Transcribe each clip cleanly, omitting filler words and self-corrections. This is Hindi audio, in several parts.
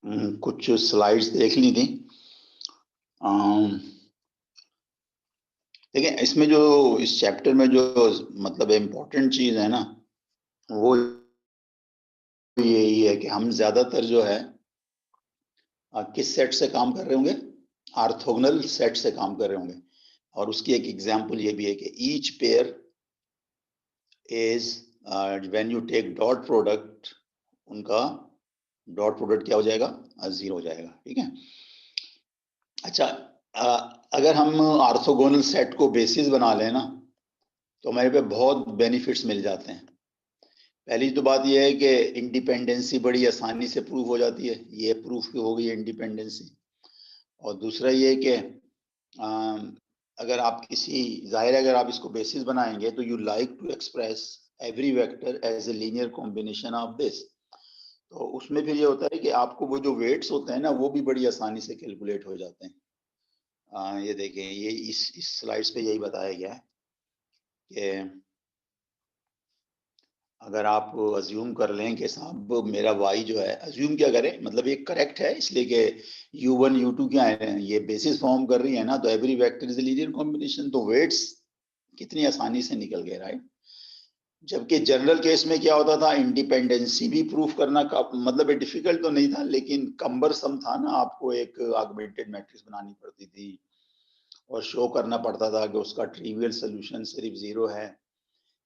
कुछ स्लाइड्स देख ली थी। देखिए, इसमें जो इस चैप्टर में जो मतलब इम्पोर्टेंट चीज है ना, वो यही है कि हम ज्यादातर जो है किस सेट से काम कर रहे होंगे, ऑर्थोगोनल सेट से काम कर रहे होंगे। और उसकी एक एग्जांपल ये भी है कि each pair is when you take dot product, उनका डॉट प्रोडक्ट क्या हो जाएगा, 0 हो जाएगा। ठीक है। अच्छा, अगर हम ऑर्थोगोनल सेट को बेसिस बना लें ना, तो हमारे पे बहुत बेनिफिट्स मिल जाते हैं। पहली तो बात यह है कि इंडिपेंडेंसी बड़ी आसानी से प्रूव हो जाती है, ये प्रूफ हो गई इंडिपेंडेंसी। और दूसरा ये कि अगर आप किसी, जाहिर है अगर आप इसको बेसिस बनाएंगे तो you like to express every vector as a linear combination of this. तो उसमें फिर ये होता है कि आपको वो जो वेट्स होते हैं ना, वो भी बड़ी आसानी से कैलकुलेट हो जाते हैं। ये देखें, ये इस स्लाइड्स पे यही बताया गया है कि अगर आप अज्यूम कर लें कि साहब मेरा y जो है, अज्यूम क्या करें, मतलब ये करेक्ट है इसलिए कि u1 u2 क्या है, ये बेसिस फॉर्म कर रही है ना, तो every vector is a linear combination, तो वेट्स कितनी आसानी से निकल गए, राइट। जबकि जनरल केस में क्या होता था, इंडिपेंडेंसी भी प्रूफ करना का मतलब डिफिकल्ट तो नहीं था, लेकिन कम्बरसम था ना, आपको एक ऑगमेंटेड मैट्रिक्स बनानी पड़ती थी और शो करना पड़ता था कि उसका ट्रिवियल सोल्यूशन सिर्फ 0 है।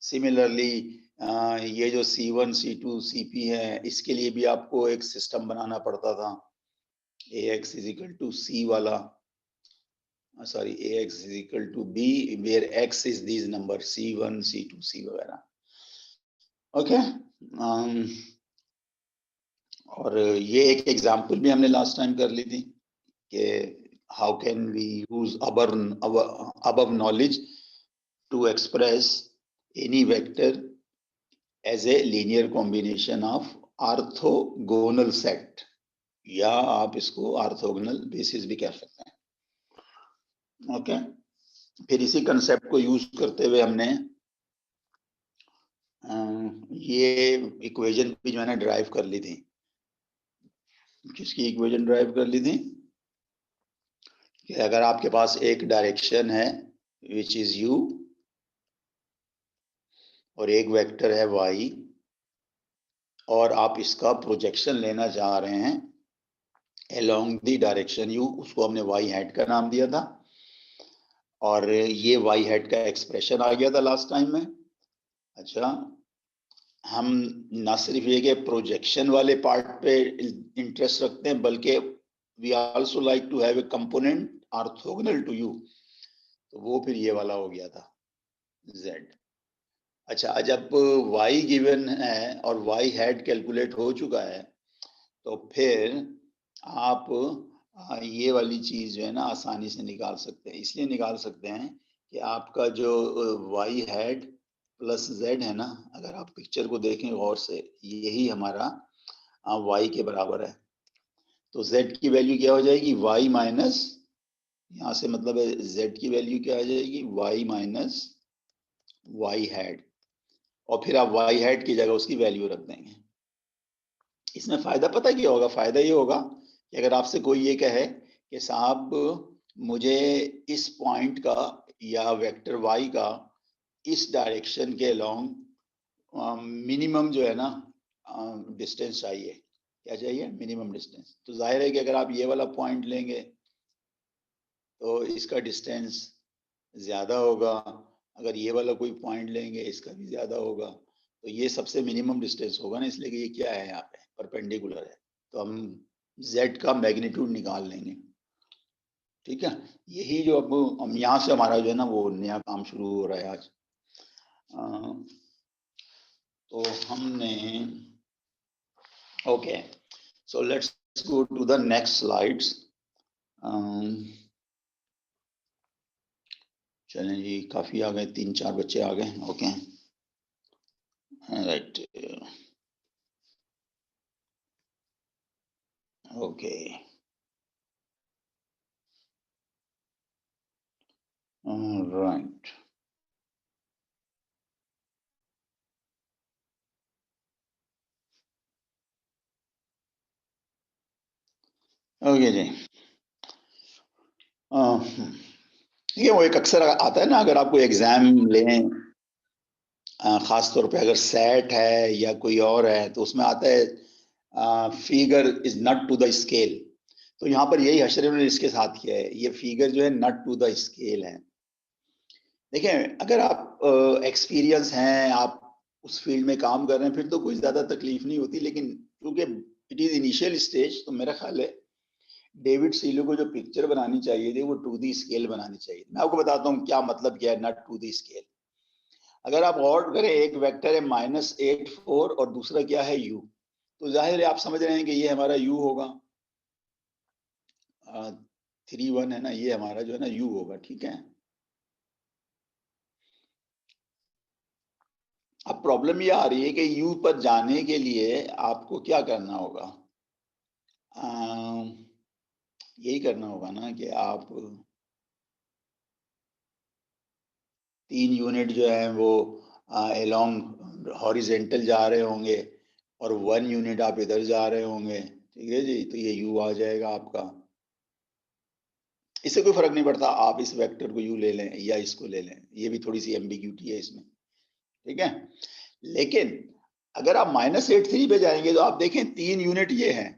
सिमिलरली ये जो C1 C2 CP है, इसके लिए भी आपको एक सिस्टम बनाना पड़ता था, AX is equal to C वाला, sorry AX is equal to B, where X is this number C1 C2 C वगैरह। ओके। और ये एक एग्जांपल भी हमने लास्ट टाइम कर ली थी कि how can we use above knowledge to express any vector as a linear combination of orthogonal set, या आप इसको ऑर्थोगोनल बेसिस भी कह सकते हैं। ओके। फिर इसी कंसेप्ट को यूज करते हुए हमने ये इक्वेशन भी जो है ना ड्राइव कर ली थी। किसकी इक्वेशन ड्राइव कर ली थी कि अगर आपके पास एक डायरेक्शन है विच इज u और एक वेक्टर है y, और आप इसका प्रोजेक्शन लेना चाह रहे हैं along द डायरेक्शन u, उसको हमने y हैट का नाम दिया था, और ये y हैट का एक्सप्रेशन आ गया था लास्ट टाइम में। अच्छा, हम ना सिर्फ ये कि प्रोजेक्शन वाले पार्ट पे इंटरेस्ट रखते हैं, बल्कि we also like to have a component orthogonal to u, तो वो फिर ये वाला हो गया था z। अच्छा, जब y गिवन है और y हैड कैलकुलेट हो चुका है, तो फिर आप ये वाली चीज जो है ना आसानी से निकाल सकते हैं। इसलिए निकाल सकते हैं कि आपका जो y हैड प्लस z है ना, अगर आप पिक्चर को देखें गौर से, यही हमारा y के बराबर है। तो z की वैल्यू क्या हो जाएगी, y माइनस, यहाँ से मतलब है z की वैल्यू क्या आ जाएगी, y माइनस y हैड, और फिर आप y हैड की जगह उसकी वैल्यू रख देंगे। इसमें फायदा पता क्या होगा, फायदा ये होगा कि अगर आपसे कोई ये कहे कि साहब मुझे इस पॉइंट का या वेक्टर y का इस डायरेक्शन के अलोंग मिनिमम जो है ना डिस्टेंस चाहिए, क्या चाहिए, मिनिमम डिस्टेंस, तो जाहिर है कि अगर आप ये वाला पॉइंट लेंगे तो इसका डिस्टेंस ज्यादा होगा, अगर ये वाला कोई पॉइंट लेंगे इसका भी ज्यादा होगा, तो ये सबसे मिनिमम डिस्टेंस होगा ना, इसलिए कि ये क्या है, यहाँ पे परपेंडिकुलर है, तो हम z का मैग्नीट्यूड निकाल लेंगे। ठीक है, यही जो अब हम यहाँ से हमारा जो है ना वो नया काम शुरू हो रहा है आज। तो हमने, okay, so let's go to the next slides. चलें जी, काफी आ गए, 3-4 बच्चे आ गए। Okay, right, okay, right. Okay जी। ये वो एक अक्सर आता है ना, अगर आप कोई एग्जाम लें, खास तौर पे अगर सेट है या कोई और है, तो उसमें आता है figure is not to the scale. तो यहाँ पर यही हशर ने इसके साथ किया है, ये फिगर जो है नॉट टू द स्केल है। देखिए, अगर आप एक्सपीरियंस हैं, आप उस फील्ड में काम कर रहे हैं, फिर तो कोई ज्यादा तकलीफ नहीं होती, लेकिन क्योंकि इट इज इनिशियल स्टेज, तो मेरा ख्याल है डेविड सीलो को जो पिक्चर बनानी चाहिए थी वो टू दी स्केल बनानी चाहिए। मैं आपको बताता हूँ क्या मतलब क्या है नॉट टू दी स्केल। अगर आप गौर करें, एक वेक्टर है -8 4 और दूसरा क्या है u, तो जाहिर है आप समझ रहे हैं कि ये हमारा u होगा, 3 1 है ना, ये हमारा जो है ना u होगा, ठीक है। अब प्रॉब्लम ये आ रही है कि u पर जाने के लिए आपको क्या करना होगा, यही करना होगा ना कि आप 3 यूनिट जो है वो अलोंग हॉरिजेंटल जा रहे होंगे और 1 यूनिट आप इधर जा रहे होंगे, ठीक है जी। तो ये u आ जाएगा आपका। इससे कोई फर्क नहीं पड़ता, आप इस वेक्टर को u ले लें या इसको ले लें, ये भी थोड़ी सी एम्बिग्यूटी है इसमें, ठीक है। लेकिन अगर आप -8 3 पे जाएंगे तो आप देखें 3 यूनिट ये है,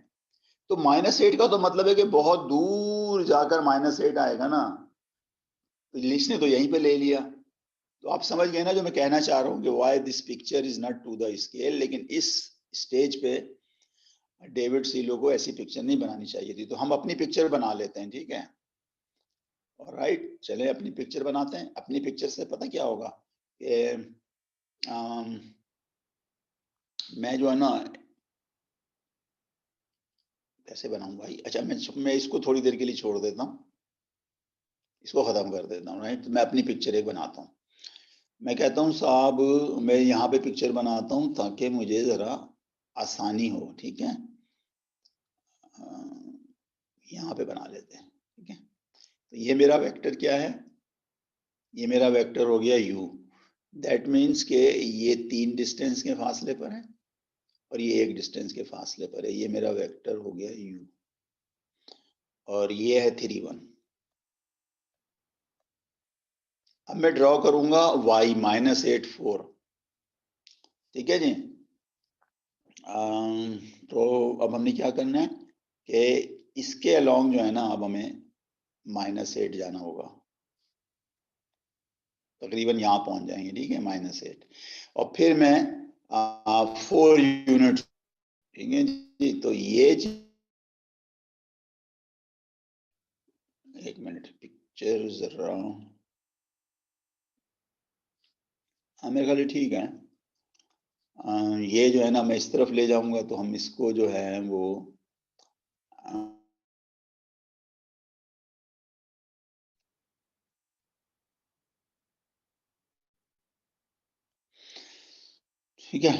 तो -8 का तो मतलब है कि बहुत दूर जाकर -8 आएगा ना, तो इंग्लिश ने तो यहीं पे ले लिया। तो आप समझ गए ना जो मैं कहना चाह रहा हूँ कि why this picture is not to the scale. लेकिन इस स्टेज पे डेविड सीलो को ऐसी पिक्चर नहीं बनानी चाहिए थी, तो हम अपनी पिक्चर बना लेते हैं, ठीक है। ऑलराइट, चले अपनी पिक्चर बनाते हैं। अपनी पिक्चर से पता क्या होगा कि मैं जो है ना, कैसे बनाऊं भाई, अच्छा मैं इसको थोड़ी देर के लिए छोड़ देता हूँ, इसको खत्म कर देता हूँ, राइट। तो मैं अपनी पिक्चर एक बनाता हूँ। मैं कहता हूँ साहब, मैं यहाँ पे पिक्चर बनाता हूँ ताकि मुझे जरा आसानी हो, ठीक है। यहाँ पे बना लेते हैं, ठीक है। तो ये मेरा वेक्टर क्या है, ये मेरा वेक्टर हो गया u। दैट मीन्स के ये 3 डिस्टेंस के फासले पर है और ये 1 डिस्टेंस के फासले पर है। ये मेरा वेक्टर हो गया u और ये है 3 1। अब मैं ड्रॉ करूंगा y -8 4, ठीक है जी। तो अब हमने क्या करना है कि इसके अलोंग जो है ना, अब हमें -8 जाना होगा, तकरीबन यहाँ पहुंच जाएंगे, ठीक है, -8। और फिर मैं 4 यूनिट, ठीक है जी। तो ये एक मिनट, पिक्चर जरा, हाँ मेरे ख्याल ठीक है। ये जो है ना मैं इस तरफ ले जाऊंगा तो हम इसको जो है वो ठीक है।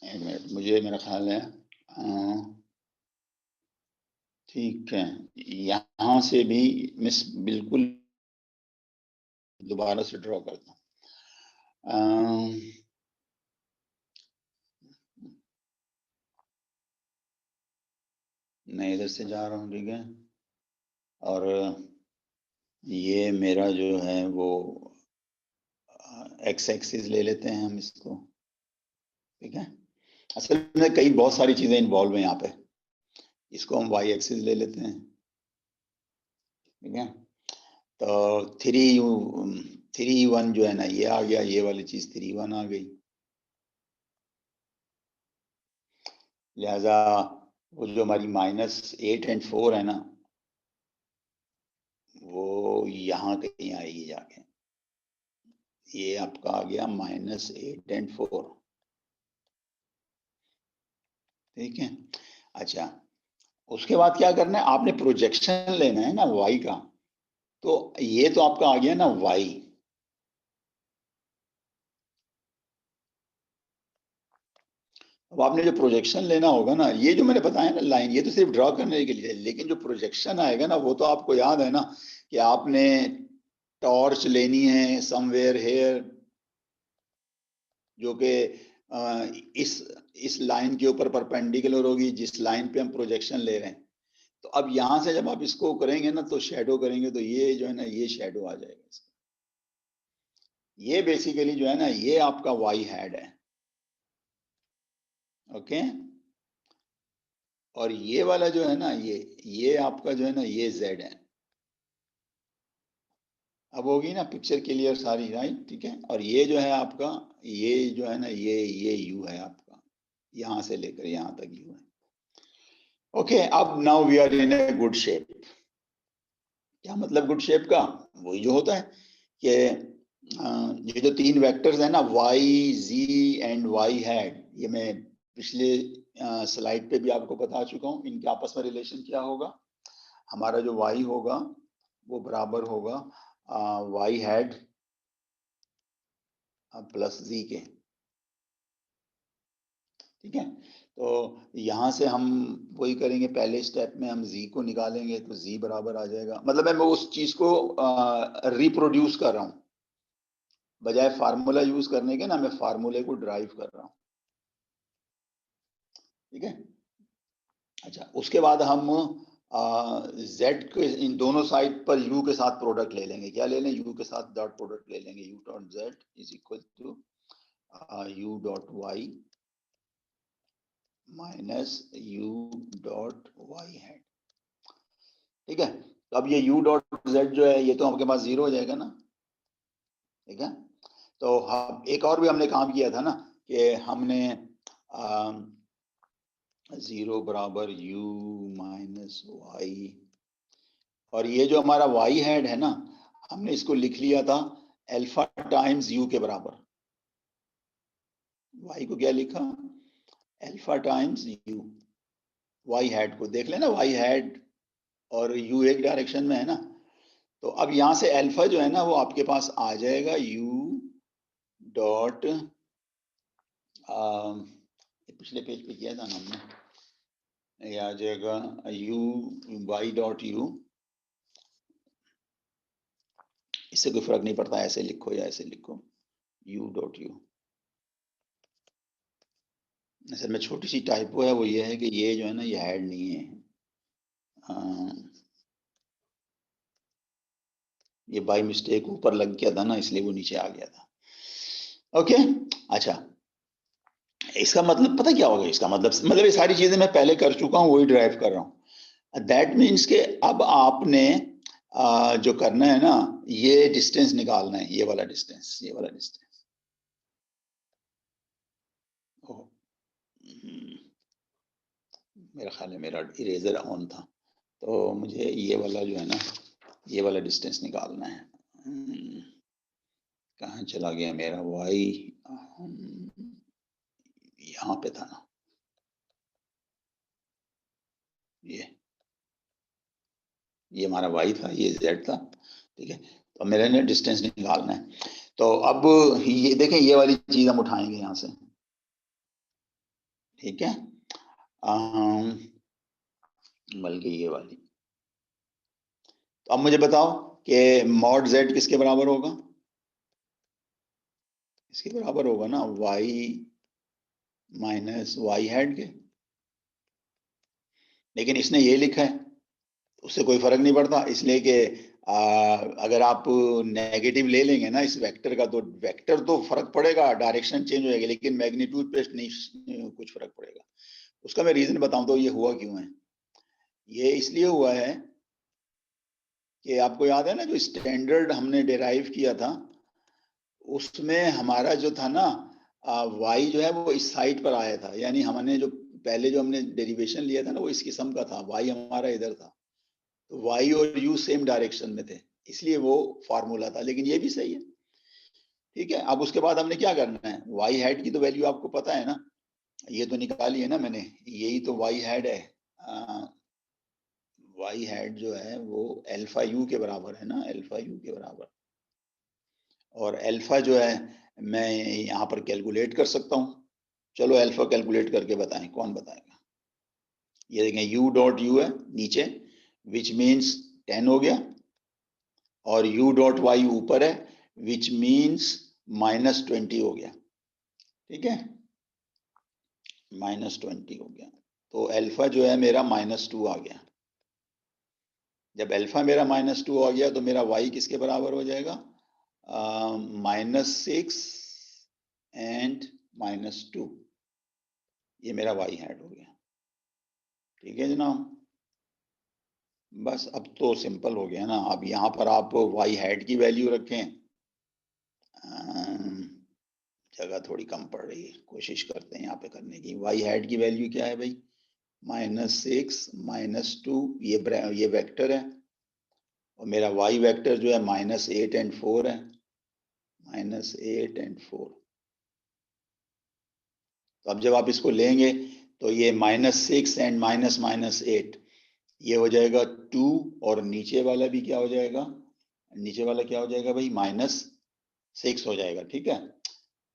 एक मिनट, मुझे मेरा ख्याल है ठीक है, यहाँ से भी मिस बिल्कुल दोबारा से ड्रॉ करता हूँ। मैं इधर से जा रहा हूँ, ठीक है। और ये मेरा जो है वो एक्स एक्सिस ले लेते हैं हम इसको, ठीक है। असल में कई बहुत सारी चीजें इन्वॉल्व हैं यहाँ पे, इसको हम वाई एक्सिस ले लेते हैं, ठीक है। तो 3 1 जो है ना ये आ गया, ये वाली चीज 3 1 आ गई। लिहाजा वो जो हमारी -8 और 4 है ना, वो यहाँ कहीं आएगी जाके। ये आपका आ गया -8 और 4, ठीक है। अच्छा, उसके बाद क्या करना है, आपने प्रोजेक्शन लेना है ना y का। तो ये तो आपका आ गया ना y, अब आपने जो प्रोजेक्शन लेना होगा ना, ये जो मैंने बताया ना लाइन, ये तो सिर्फ ड्रॉ करने के लिए, लेकिन जो प्रोजेक्शन आएगा ना वो तो आपको याद है ना कि आपने टॉर्च लेनी है समवेयर हेयर, जो कि इस इस लाइन के ऊपर परपेंडिकुलर होगी जिस लाइन पे हम प्रोजेक्शन ले रहे हैं। तो अब यहां से जब आप इसको करेंगे ना तो शेडो करेंगे तो ये जो है ना ये शेडो आ जाएगा इसका। ये बेसिकली जो है ना ये आपका वाई हेड है, ओके। और ये वाला जो है ना ये आपका जो है ना ये जेड है। अब होगी ना पिक्चर क्लियर सारी, राइट, ठीक है। और ये जो है आपका ये जो है ना ये यू है आपका, यहां से लेकर यहां तक यू है, ओके। अब now we are in a good shape. क्या मतलब गुड शेप का? वही जो होता है कि ये जो तीन वेक्टर्स है ना y, z and y had, ये मैं पिछले स्लाइड पे भी आपको बता चुका हूँ। इनके आपस में रिलेशन क्या होगा? हमारा जो y होगा वो बराबर होगा y हैड प्लस z के, ठीक है। तो यहाँ से हम वही करेंगे, पहले स्टेप में हम z को निकालेंगे तो z बराबर आ जाएगा। मतलब मैं उस चीज को रिप्रोड्यूस कर रहा हूँ, बजाय फार्मूला यूज करने के ना मैं फार्मूले को ड्राइव कर रहा हूँ, ठीक है। अच्छा, उसके बाद हम z के इन दोनों साइड पर u के साथ प्रोडक्ट ले लेंगे। क्या ले लें? u के साथ डॉट प्रोडक्ट ले लेंगे। u dot z is equal to u dot y minus u dot y है, ठीक है। तो अब ये u डॉट z जो है ये तो आपके पास जीरो हो जाएगा ना, ठीक है। तो हम एक और भी हमने काम किया था ना कि हमने जीरो बराबर u माइनस y, और ये जो हमारा y हेड है ना हमने इसको लिख लिया था अल्फा टाइम्स u के बराबर। y को क्या लिखा? Alpha times u। y head को देख लेना, y हेड और u एक डायरेक्शन में है ना। तो अब यहां से अल्फा जो है ना वो आपके पास आ जाएगा u डॉट, पिछले पेज पे किया था ना हमने, ये आ जाएगा u y डॉट u। इससे कोई फर्क नहीं पड़ता, ऐसे लिखो या ऐसे लिखो, u डॉट u। असल में छोटी सी टाइपो है, वो ये है कि ये जो है ना ये हेड नहीं है, ये बाय मिस्टेक ऊपर लग गया था ना इसलिए वो नीचे आ गया था, ओके। अच्छा, इसका मतलब पता क्या होगा? इसका मतलब ये सारी चीजें मैं पहले कर चुका हूँ, वही ड्राइव कर रहा हूँ। दैट मीन्स के अब आपने जो करना है ना ये डिस्टेंस निकालना है, ये वाला डिस्टेंस, ये वाला डिस्टेंस। मेरा ख्याल है मेरा इरेजर ऑन था, तो मुझे ये वाला जो है ना ये वाला डिस्टेंस निकालना है। कहाँ चला गया मेरा y? यहाँ पे था ना, ये हमारा y था, ये z था, ठीक है। तो मेरे ने डिस्टेंस निकालना है। तो अब ये देखें, ये वाली चीज हम उठाएंगे यहाँ से, ठीक है, बल्कि ये वाली। तो अब मुझे बताओ कि मॉड z किसके बराबर होगा? इसके बराबर होगा ना y माइनस y हेड के। लेकिन इसने ये लिखा है, उससे कोई फर्क नहीं पड़ता, इसलिए कि अगर आप नेगेटिव ले लेंगे ना इस वेक्टर का तो वेक्टर तो फर्क पड़ेगा, डायरेक्शन चेंज हो जाएगी, लेकिन मैग्नीट्यूड पे नहीं कुछ फर्क पड़ेगा। उसका मैं रीजन बताऊं तो ये हुआ क्यों है। ये इसलिए हुआ है कि आपको याद है ना जो स्टैंडर्ड हमने डिराइव किया था उसमें हमारा जो था ना y जो है वो इस साइड पर आया था, यानी हमने जो पहले जो हमने डेरिवेशन लिया था ना वो इस किस्म का था, y हमारा इधर था, तो y और u सेम डायरेक्शन में थे, इसलिए वो फार्मूला था। लेकिन ये भी सही है, ठीक है। अब उसके बाद हमने क्या करना है, y हेड की तो वैल्यू आपको पता है ना, ये तो निकाली है ना मैंने, यही तो y हेड है। y हेड जो है वो अल्फा u के बराबर है ना, अल्फा u के बराबर। और अल्फा जो है मैं यहाँ पर कैलकुलेट कर सकता हूँ। चलो अल्फा कैलकुलेट करके बताएं, कौन बताएगा? ये देखें u डॉट u है नीचे, विच मीन्स 10 हो गया, और u डॉट y ऊपर है विच मीन्स माइनस 20 हो गया, ठीक है। -20 हो गया, तो अल्फा जो है मेरा -2 आ गया। जब अल्फा मेरा -2 आ गया तो मेरा y किसके बराबर हो जाएगा? -6 एंड -2, ये मेरा y हैट हो गया। ठीक है जनाब, बस अब तो सिंपल हो गया ना। अब यहाँ पर आप y हैट की वैल्यू रखें, जगह थोड़ी कम पड़ रही है, कोशिश करते हैं यहाँ पे करने की। y हैट की वैल्यू क्या है भाई? -6 -2, ये वेक्टर है, और मेरा y वेक्टर जो है -8 एंड 4 है, -8 एंड 4। तो अब जब आप इसको लेंगे तो ये -6 एंड -8, ये हो जाएगा 2, और नीचे वाला भी क्या हो जाएगा? नीचे वाला क्या हो जाएगा भाई? -6 हो जाएगा। ठीक है,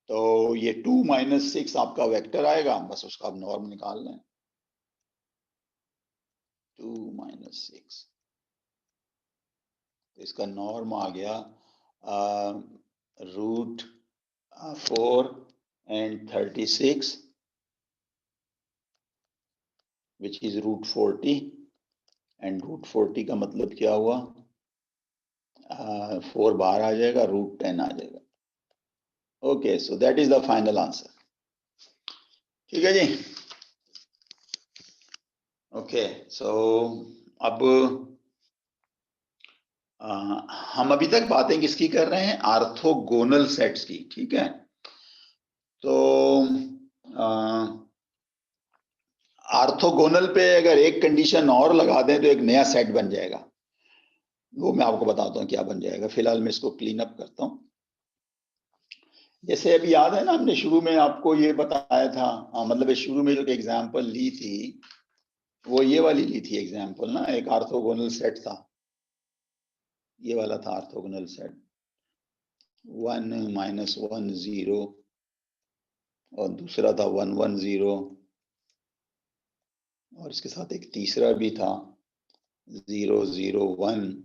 तो ये 2 - 6 आपका वेक्टर आएगा, बस उसका आप नॉर्म निकाल लें। 2 - 6, तो इसका नॉर्म आ गया √4 एंड 36, which is √40, एंड √40 का मतलब क्या हुआ? 4 बाहर आ जाएगा, √10 आ जाएगा। Okay, so that is the final answer. ठीक है जी, ओके। सो अब हम अभी तक बातें किसकी कर रहे हैं? ऑर्थोगोनल सेट्स की। ठीक है, तो ऑर्थोगोनल पे अगर एक कंडीशन और लगा दें तो एक नया सेट बन जाएगा, वो मैं आपको बताता हूँ क्या बन जाएगा। फिलहाल मैं इसको क्लीन अप करता हूँ। जैसे अभी याद है ना, हमने शुरू में आपको ये बताया था, मतलब शुरू में जो एग्जांपल ली थी वो ये वाली ली थी एग्जांपल ना, एक ऑर्थोगोनल सेट था, ये वाला था ऑर्थोगोनल सेट, 1 -1 0, और दूसरा था 1 1 0, और इसके साथ एक तीसरा भी था 0 0 1।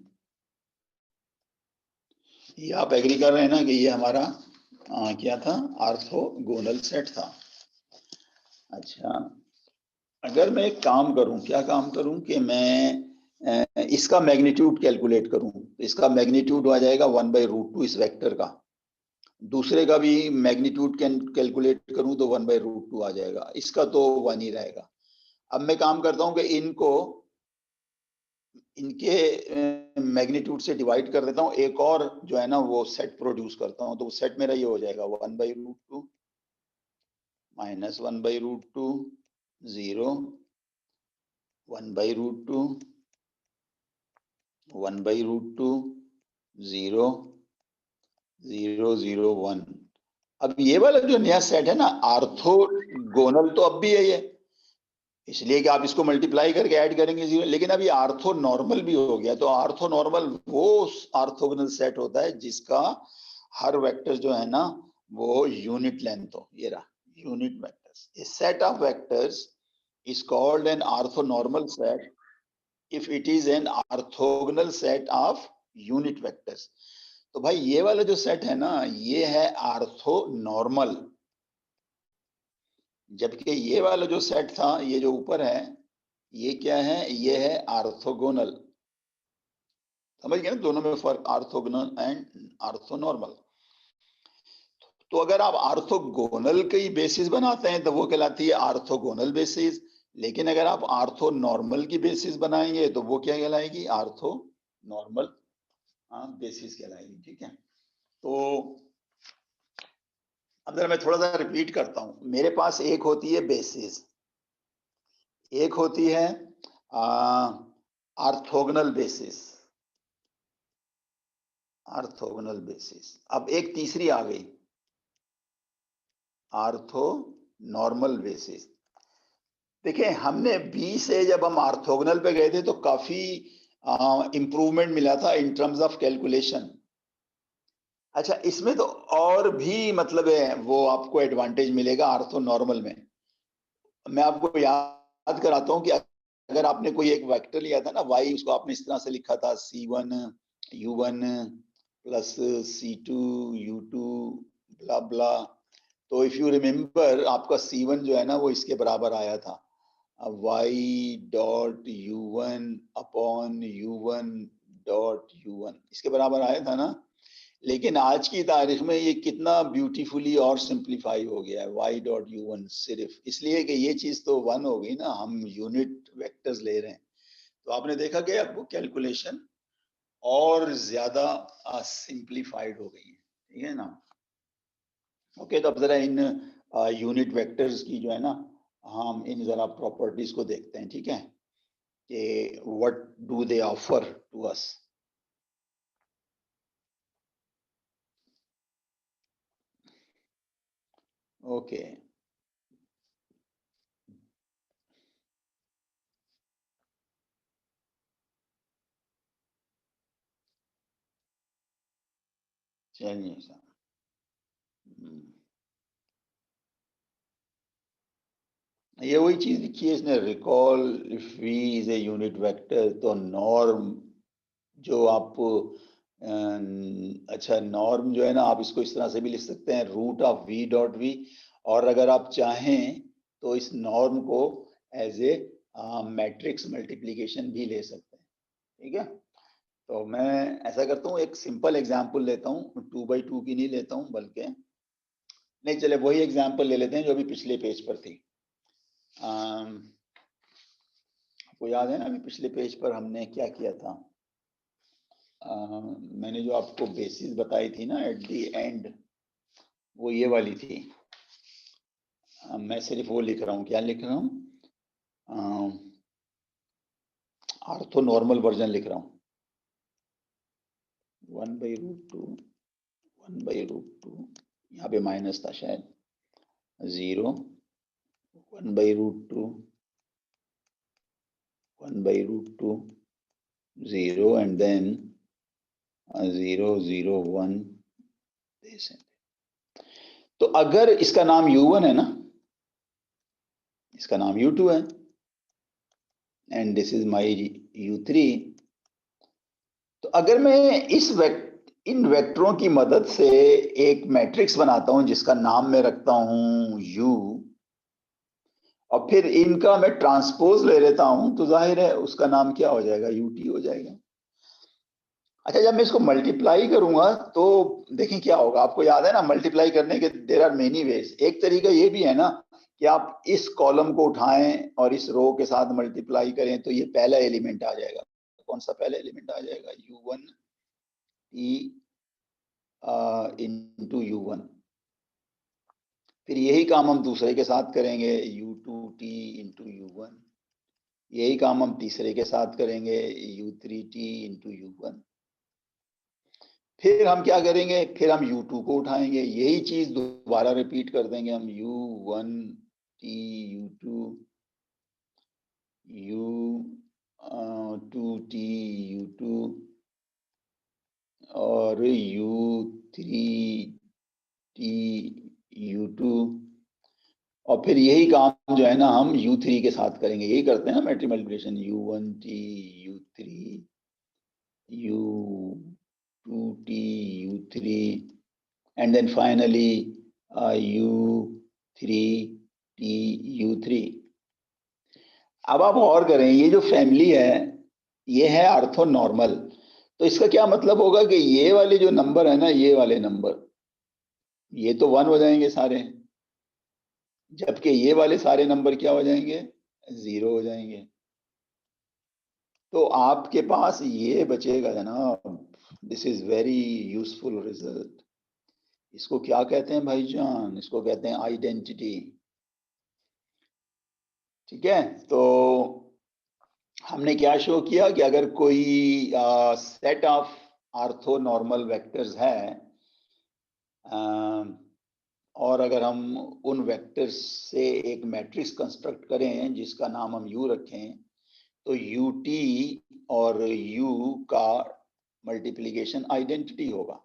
ये आप एग्री कर रहे हैं ना कि ये हमारा क्या था? ऑर्थोगोनल सेट था। अच्छा, अगर मैं एक काम करूं, क्या काम करूं कि मैं इसका मैग्नीट्यूड कैलकुलेट करूं, तो इसका मैग्नीट्यूड आ जाएगा 1/√2 इस वेक्टर का। दूसरे का भी मैग्नीट्यूड कैलकुलेट करूं तो 1/√2 आ जाएगा, इसका तो 1 ही रहेगा। अब मैं काम करता हूं कि इनको इनके मैग्नीट्यूड से डिवाइड कर देता हूं, एक और जो है ना वो सेट प्रोड्यूस करता हूं, तो वो सेट मेरा ये हो जाएगा 1/√2 -1/√2 0 1/√2 1/√2 0 0 0 1। अब ये वाला जो नया सेट है ना ऑर्थोगोनल, तो अब भी है ये, इसलिए कि आप इसको मल्टीप्लाई करके ऐड करेंगे 0, लेकिन अब ये ऑर्थो नॉर्मल भी हो गया। तो ऑर्थो नॉर्मल वो ऑर्थोगोनल सेट होता है जिसका हर वेक्टर जो है ना वो यूनिट लेंथ हो। ये रहा unit vectors. A set of vectors is called an orthonormal set if it is an orthogonal set of unit vectors। तो भाई ये वाला जो सेट है ना ये है ऑर्थोनॉर्मल, जबकि ये वाला जो सेट था ये जो ऊपर है ये क्या है? ये है ऑर्थोगोनल। समझ गए ना दोनों में फर्क, ऑर्थोगोनल एंड ऑर्थोनॉर्मल। तो अगर आप ऑर्थोगोनल की बेसिस बनाते हैं तो वो कहलाती है ऑर्थोगोनल बेसिस, लेकिन अगर आप ऑर्थो नॉर्मल की बेसिस बनाएंगे तो वो क्या कहलाएगी? ऑर्थो नॉर्मल बेसिस कहलाएगी। ठीक है, तो अगर मैं थोड़ा सा रिपीट करता हूं, मेरे पास एक होती है बेसिस, एक होती है ऑर्थोगोनल बेसिस, ऑर्थोगोनल बेसिस। अब एक तीसरी आ गई ऑर्थो नॉर्मल बेसिस। देखिए हमने बी से जब हम ऑर्थोगोनल पे गए थे तो काफी इंप्रूवमेंट मिला था इन टर्म्स ऑफ कैलकुलेशन। अच्छा, इसमें तो और भी मतलब है वो आपको एडवांटेज मिलेगा ऑर्थो नॉर्मल में। मैं आपको याद कराता हूं कि अगर आपने कोई एक वेक्टर लिया था ना y, उसको आपने इस तरह से लिखा था c1 u1 plus c2 u2 ब्ला ब्ला तो इफ यू रिमेम्बर आपका C1 जो है ना वो इसके बराबर आया था, y.u1 अपॉन u1.u1 इसके बराबर आया था ना। लेकिन आज की तारीख में ये कितना ब्यूटीफुली और सिंप्लीफाई हो गया है, y.u1 सिर्फ इसलिए कि ये चीज तो 1 हो गई ना, हम यूनिट वेक्टर्स ले रहे हैं। तो आपने देखा कि अब वो कैलकुलेशन और ज्यादा सिंप्लीफाइड हो गई है, ठीक है ना। ओके, तो अब जरा इन यूनिट वेक्टर्स की जो है ना हम इन जरा प्रॉपर्टीज को देखते हैं, ठीक है, कि what do they offer to us. Okay, चलिए सर। ये वही चीज लिखी है इसने, recall if v is a unit vector, तो नॉर्म जो आप अच्छा नॉर्म जो है ना आप इसको इस तरह से भी लिख सकते हैं, root of v dot v, और अगर आप चाहें तो इस नॉर्म को एज ए मैट्रिक्स मल्टीप्लिकेशन भी ले सकते हैं, ठीक है। तो मैं ऐसा करता हूँ, एक सिंपल एग्जांपल लेता हूँ, 2x2 की नहीं लेता हूँ बल्कि, नहीं चले वही एग्जांपल ले लेते हैं जो अभी पिछले पेज पर थी। आपको याद है ना अभी पिछले पेज पर हमने क्या किया था, मैंने जो आपको बेसिस बताई थी ना एट द एंड, वो ये वाली थी। मैं सिर्फ वो लिख रहा हूँ, क्या लिख रहा हूँ, आर्थो नॉर्मल वर्जन लिख रहा हूँ, 1/√2 1/√2, यहाँ पे माइनस था शायद, 0 1/√2 1/√2 0 and then 0 0 1 this। तो अगर इसका नाम U1 है ना, इसका नाम U2 है, and this is my U3, तो अगर मैं इन वेक्टरों की मदद से एक मैट्रिक्स बनाता हूं जिसका नाम मैं रखता हूं U, और फिर इनका मैं ट्रांसपोज ले लेता हूं, तो जाहिर है उसका नाम क्या हो जाएगा, UT हो जाएगा। अच्छा, जब मैं इसको मल्टीप्लाई करूंगा तो देखें क्या होगा, आपको याद है ना मल्टीप्लाई करने के देयर आर मेनी वेज। एक तरीका ये भी है ना कि आप इस कॉलम को उठाएं और इस रो के साथ मल्टीप्लाई करें, तो ये पहला एलिमेंट आ जाएगा। कौन सा पहला एलिमेंट आ जाएगा, U1 T इंटू U1। फिर यही काम हम दूसरे के साथ करेंगे, U2 T इंटू U1। यही काम हम तीसरे के साथ करेंगे, U3 T इंटू U1। फिर हम क्या करेंगे, फिर हम U2 को उठाएंगे, यही चीज दोबारा रिपीट कर देंगे हम, U1 T U2 U2 T U2 और U3 T U2, और फिर यही काम जो है ना हम U3 के साथ करेंगे, यही करते हैं ना matrix multiplication, U1 T U3 U2 T U3 and then finally U3 T U3। अब आप और करें, ये जो फैमिली है ये है आर्थो नॉर्मल, तो इसका क्या मतलब होगा कि ये वाले जो नंबर है ना, ये वाले नंबर ये तो 1 हो जाएंगे सारे, जबकि ये वाले सारे नंबर क्या हो जाएंगे, 0 हो जाएंगे। तो आपके पास ये बचेगा जनाब, this is very useful result. इसको क्या कहते हैं भाईजान, इसको कहते हैं आइडेंटिटी, ठीक है। तो हमने क्या शो किया कि अगर कोई set of ortho normal vectors है, और अगर हम उन वेक्टर्स से एक मैट्रिक्स कंस्ट्रक्ट करें जिसका नाम हम U रखें, तो UT और U का मल्टीप्लिकेशन आइडेंटिटी होगा।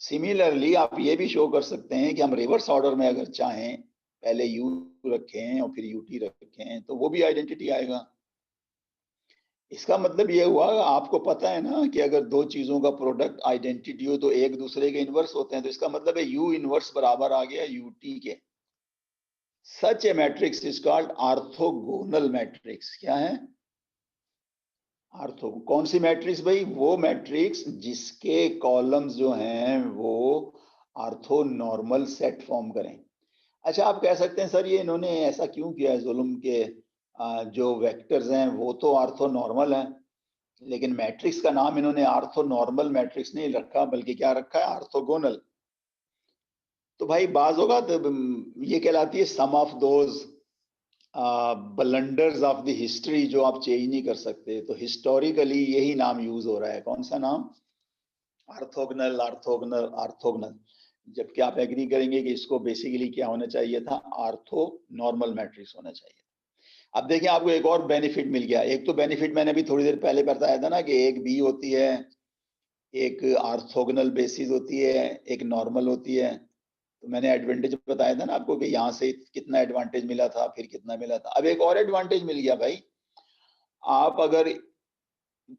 सिमिलरली आप ये भी शो कर सकते हैं कि हम रिवर्स ऑर्डर में अगर चाहें पहले U रखें और फिर UT रखें, तो वो भी आइडेंटिटी आएगा। इसका मतलब ये हुआ, आपको पता है ना कि अगर दो चीजों का प्रोडक्ट आइडेंटिटी हो तो एक दूसरे के इनवर्स होते हैं, तो इसका मतलब है यू इनवर्स बराबर आ गया यूटी के। Such a matrix is called orthogonal matrix. क्या है? आर्थो। कौन सी मैट्रिक्स भाई? वो मैट्रिक्स जिसके कॉलम्स जो हैं वो आर्थो नॉर्मल सेट फॉर्म करें। अच्छा, आप कह सकते हैं सर ये इन्होंने ऐसा क्यों किया है? जुल्म के जो वेक्टर्स हैं वो तो आर्थो नॉर्मल हैं, लेकिन मैट्रिक्स का नाम इन्होंने आर्थो नॉर्मल मैट्रिक्स नहीं रखा, बल्कि क्या रखा है? आर्थोगोनल। तो भाई बाज होगा तो ये कहलाती है some of those blunders of the history जो आप चेंज नहीं कर सकते। तो हिस्टोरिकली यही नाम यूज हो रहा है। कौन सा नाम? Orthogonal, orthogonal, orthogonal. जबकि आप एग्री करेंगे कि इसको बेसिकली क्या होना चाहिए था? आर्थो नॉर्मल मैट्रिक्स होना चाहिए। अब देखिए आपको एक और बेनिफिट मिल गया। एक तो बेनिफिट मैंने अभी थोड़ी देर पहले बताया था ना कि एक बी होती है, एक आर्थोगोनल बेसिस होती है, एक नॉर्मल होती है। तो मैंने एडवांटेज बताया था ना आपको कि यहाँ से कितना एडवांटेज मिला था, फिर कितना मिला था। अब एक और एडवांटेज मिल गया भाई। आप अगर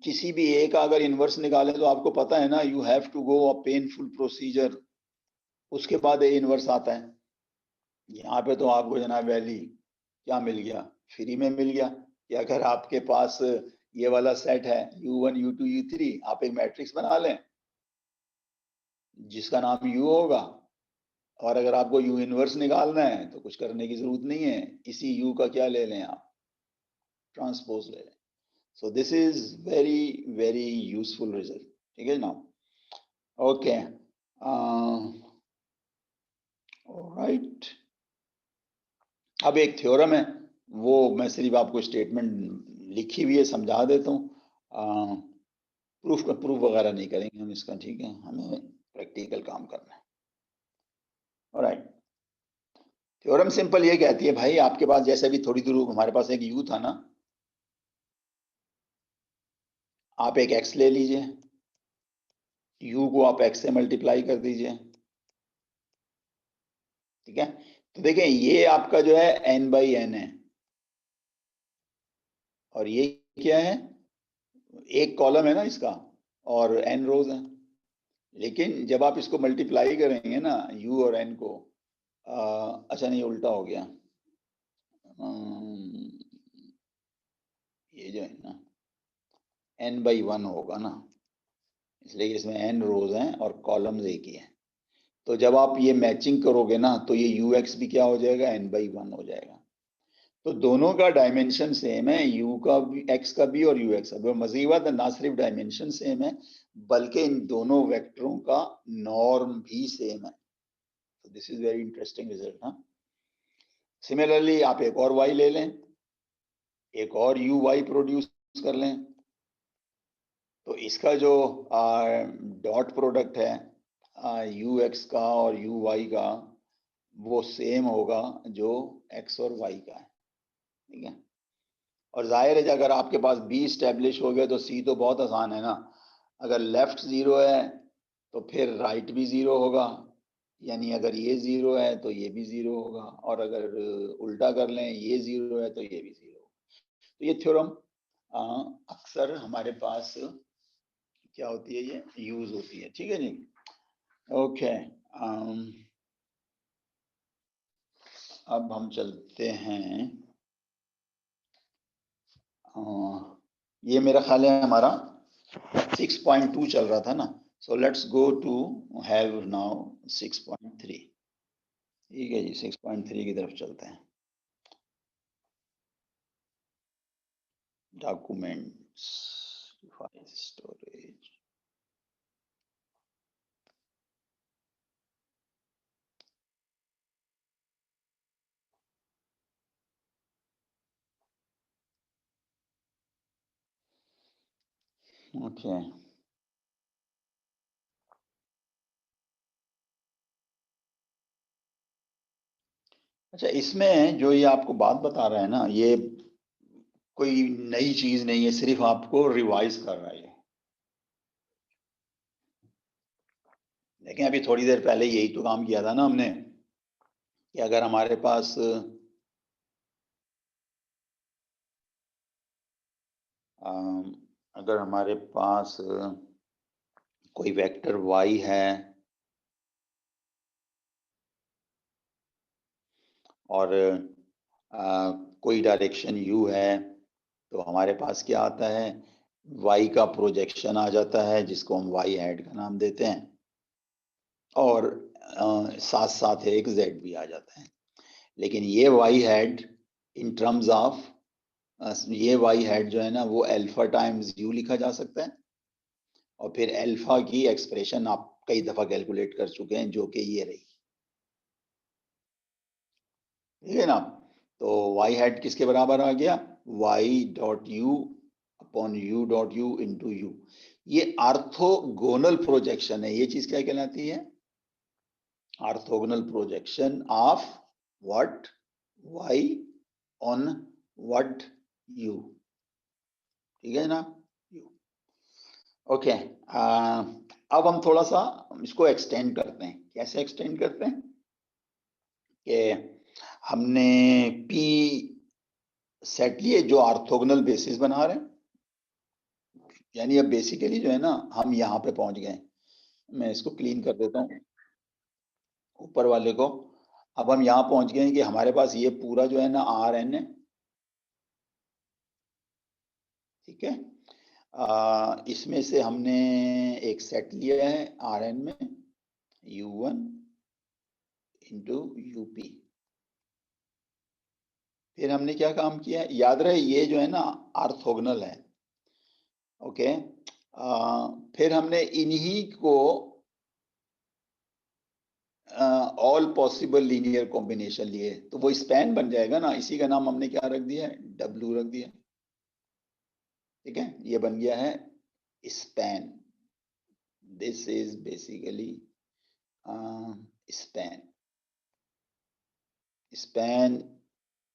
किसी भी ए का अगर इनवर्स निकालें तो आपको पता है ना, you have to go a painful procedure, उसके बाद ए इनवर्स आता है। यहाँ पे तो आपको जनाब वैली क्या मिल गया? फ्री में मिल गया कि अगर आपके पास ये वाला सेट है u1 u2 u3, आप एक मैट्रिक्स बना लें जिसका नाम u होगा, और अगर आपको u इनवर्स निकालना है तो कुछ करने की जरूरत नहीं है, इसी u का क्या ले लें आप? ट्रांसपोज ले लें। सो this is very very useful result. ठीक है ना? Okay, alright. अब एक थ्योरम है, वो मैं सिर्फ आपको स्टेटमेंट लिखी हुई है समझा देता हूँ। प्रूफ वगैरह नहीं करेंगे हम इसका, ठीक है? हमें प्रैक्टिकल काम करना है। ऑलराइट। थ्योरम सिंपल ये कहती है भाई, आपके पास जैसे भी थोड़ी दूर हमारे पास एक यू था ना, आप एक एक्स ले लीजिए, यू को आप एक्स से मल्टीप्लाई कर दीजिए। ठीक है? तो देखें ये आपका जो है n बाई एन है, और ये क्या है? एक कॉलम है ना इसका, और n रोज है। लेकिन जब आप इसको मल्टीप्लाई करेंगे ना u और n को, अच्छा नहीं उल्टा हो गया, ये जो है ना n बाई 1 होगा ना, इसलिए इसमें n रोज हैं और कॉलम्स एक ही है। तो जब आप ये मैचिंग करोगे ना तो ये ux भी क्या हो जाएगा? n बाई 1 हो जाएगा। तो दोनों का डायमेंशन सेम है, u का भी, x का भी और ux का भी। मजीद बात ना सिर्फ डायमेंशन सेम है, बल्कि इन दोनों वेक्टरों का नॉर्म भी सेम है। तो this is very interesting result. हाँ, सिमिलरली आप एक और y ले लें, एक और uy प्रोड्यूस कर लें, तो इसका जो डॉट प्रोडक्ट है ux का और uy का, वो सेम होगा जो x और y का है। ठीक है? और जाहिर है अगर आपके पास b स्टैब्लिश हो गया तो c तो बहुत आसान है ना। अगर लेफ्ट जीरो है तो फिर राइट भी जीरो होगा, यानी अगर ये जीरो है तो ये भी जीरो होगा, और अगर उल्टा कर लें ये जीरो है तो ये भी जीरो होगा। तो ये थ्योरम अक्सर हमारे पास क्या होती है? ये यूज होती है। ठीक है जी? ओके, अब हम चलते हैं, ये मेरा ख्याल है हमारा 6.2 चल रहा था ना, so let's go to have now 6.3। ठीक है जी, 6.3 की तरफ चलते हैं। Documents, file storage, okay. अच्छा, इसमें जो ये आपको बात बता रहा है ना, ये कोई नई चीज नहीं है, सिर्फ आपको रिवाइज कर रहा है। लेकिन अभी थोड़ी देर पहले यही तो काम किया था ना हमने, कि अगर हमारे पास अगर हमारे पास कोई वेक्टर y है और कोई डायरेक्शन u है, तो हमारे पास क्या आता है, y का प्रोजेक्शन आ जाता है जिसको हम y हेड का नाम देते हैं, और साथ साथ एक z भी आ जाता है। लेकिन ये y head in terms of ये y हेड जो है ना वो अल्फा टाइम्स u लिखा जा सकता है, और फिर अल्फा की एक्सप्रेशन आप कई दफा कैलकुलेट कर चुके हैं जो कि ये रही, ठीक है ना। तो y हेड किसके बराबर आ गया, y dot U upon u dot U into you. ये आर्थोगोनल प्रोजेक्शन है। ये चीज क्या कहलाती है, orthogonal projection of what, y on what u, ठीक है ना। ओके, अब हम थोड़ा सा इसको एक्सटेंड करते हैं। कैसे एक्सटेंड करते हैं कि हमने P सेट लिए जो ऑर्थोगोनल बेसिस बना रहे हैं, यानी अब बेसिकली जो है ना हम यहाँ पे पहुंच गए। मैं इसको क्लीन कर देता हूँ ऊपर वाले को। अब हम यहाँ पहुंच गए हैं कि हमारे पास ये पूरा जो है ना Rn है, ठीक है। इसमें से हमने एक सेट लिया है Rn में U1 इंटू यूपी। फिर हमने क्या काम किया, याद रहे ये जो है ना ऑर्थोगोनल है, ओके। फिर हमने इन्हीं को ऑल पॉसिबल लीनियर कॉम्बिनेशन लिए, तो वो स्पैन बन जाएगा ना, इसी का नाम हमने क्या रख दिया है, W रख दिया, ठीक है। ये बन गया है span. This is basically span. Span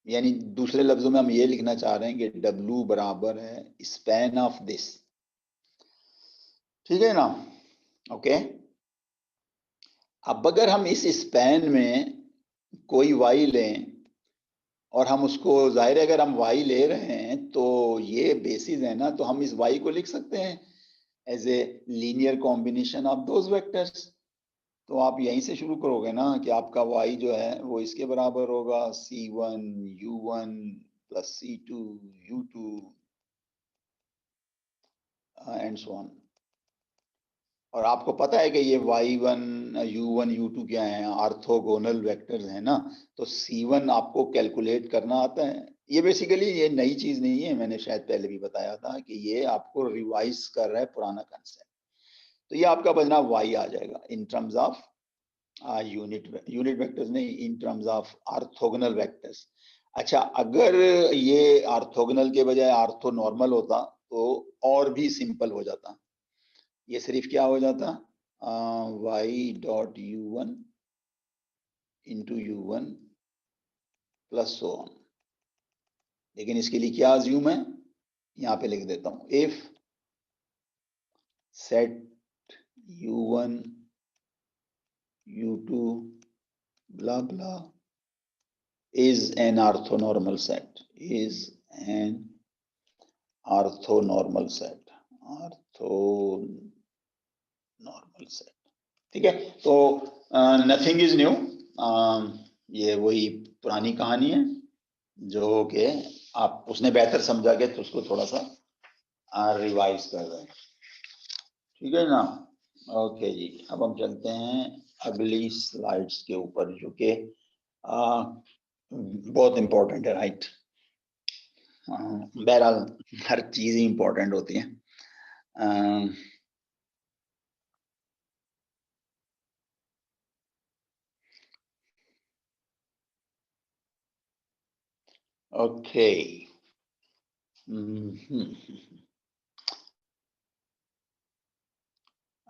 यानी दूसरे लफ्जों में हम ये लिखना चाह रहे हैं कि W बराबर है स्पैन ऑफ दिस, ठीक है ना। ओके, अब अगर हम इस स्पैन में कोई y लें और हम उसको, जाहिर है अगर हम y ले रहे हैं तो ये बेसिस है ना, तो हम इस y को लिख सकते हैं as a linear combination of those vectors. तो आप यहीं से शुरू करोगे ना कि आपका y जो है वो इसके बराबर होगा c1 u1 plus c2 u2 and so on. और आपको पता है कि ये y1 u1 u2 क्या है, ऑर्थोगोनल वेक्टर्स है ना, तो c1 आपको कैलकुलेट करना आता है। ये बेसिकली ये नई चीज नहीं है, मैंने शायद पहले भी बताया था कि ये आपको रिवाइज कर रहा है पुराना कंसेप्ट। तो ये आपका बजना y आ जाएगा in terms of unit vectors नहीं, in terms of orthogonal vectors. अच्छा, अगर ये ऑर्थोगोनल के बजाय ऑर्थोनॉर्मल होता तो और भी सिंपल हो जाता। ये सिर्फ क्या हो जाता, y dot u1 into u1 plus so on. लेकिन इसके लिए क्या अज्यूम है, यहाँ पे लिख देता हूँ, if set u1 u2 blah blah is an orthonormal set, is an orthonormal set, orthonormal set, ठीक है। तो नथिंग इज न्यू, ये वही पुरानी कहानी है जो कि आप उसने बेहतर समझा के तो उसको थोड़ा सा रिवाइज कर रहे हैं, ठीक है ना। ओके जी, अब हम चलते हैं अगली स्लाइड्स के ऊपर जो कि बहुत इंपॉर्टेंट है, राइट। बहरहाल हर चीज ही इंपॉर्टेंट होती है। ओके,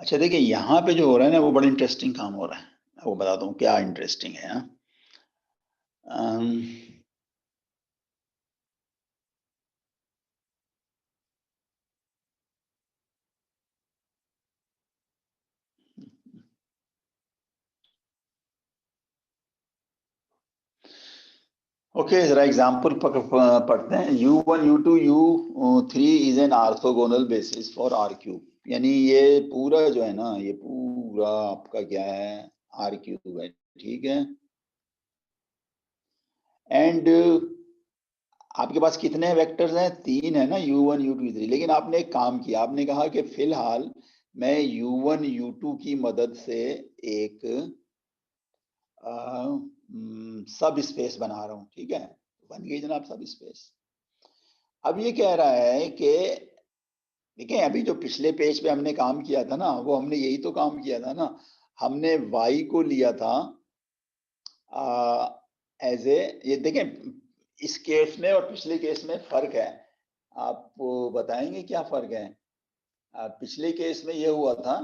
अच्छा देखिए यहाँ पे जो हो रहा है ना वो बड़ा इंटरेस्टिंग काम हो रहा है। वो बताता हूँ क्या इंटरेस्टिंग है। ओके, जरा एग्जाम्पल पढ़ते हैं। U1 U2 U3 is an orthogonal basis for R cube. यानी ये पूरा जो है ना, ये पूरा आपका क्या है, R क्यूब है, ठीक है। एंड आपके पास कितने वेक्टर्स हैं? 3 है ना, U1 U2 U3। लेकिन आपने एक काम किया, आपने कहा कि फिलहाल मैं U1 U2 की मदद से एक सब स्पेस बना रहा हूं, ठीक है। बन गई जनाब सब स्पेस। अब ये कह रहा है कि देखिए, अभी जो पिछले पेज पे हमने काम किया था ना, वो हमने यही तो काम किया था ना। हमने y को लिया था एज ए, ये देखें, इस केस में और पिछले केस में फर्क है। आप बताएंगे क्या फर्क है? पिछले केस में ये हुआ था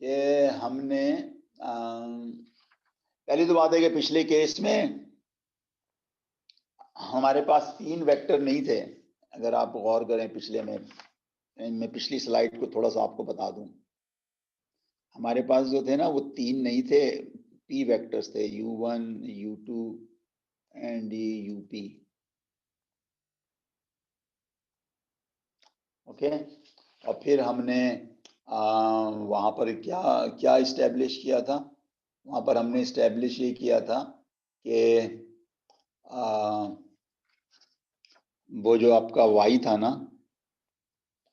कि हमने पहली तो बात है कि पिछले केस में हमारे पास 3 वेक्टर नहीं थे। अगर आप गौर करें पिछले में, मैं पिछली स्लाइड को थोड़ा सा आपको बता दूं। हमारे पास जो थे ना, वो 3 नहीं थे, p वेक्टर्स थे, U1 U2 and UP। Okay, और फिर हमने वहां पर क्या क्या इस्टेब्लिश किया था? वहां पर हमने इस्टेब्लिश ये किया था कि वो जो आपका y था ना,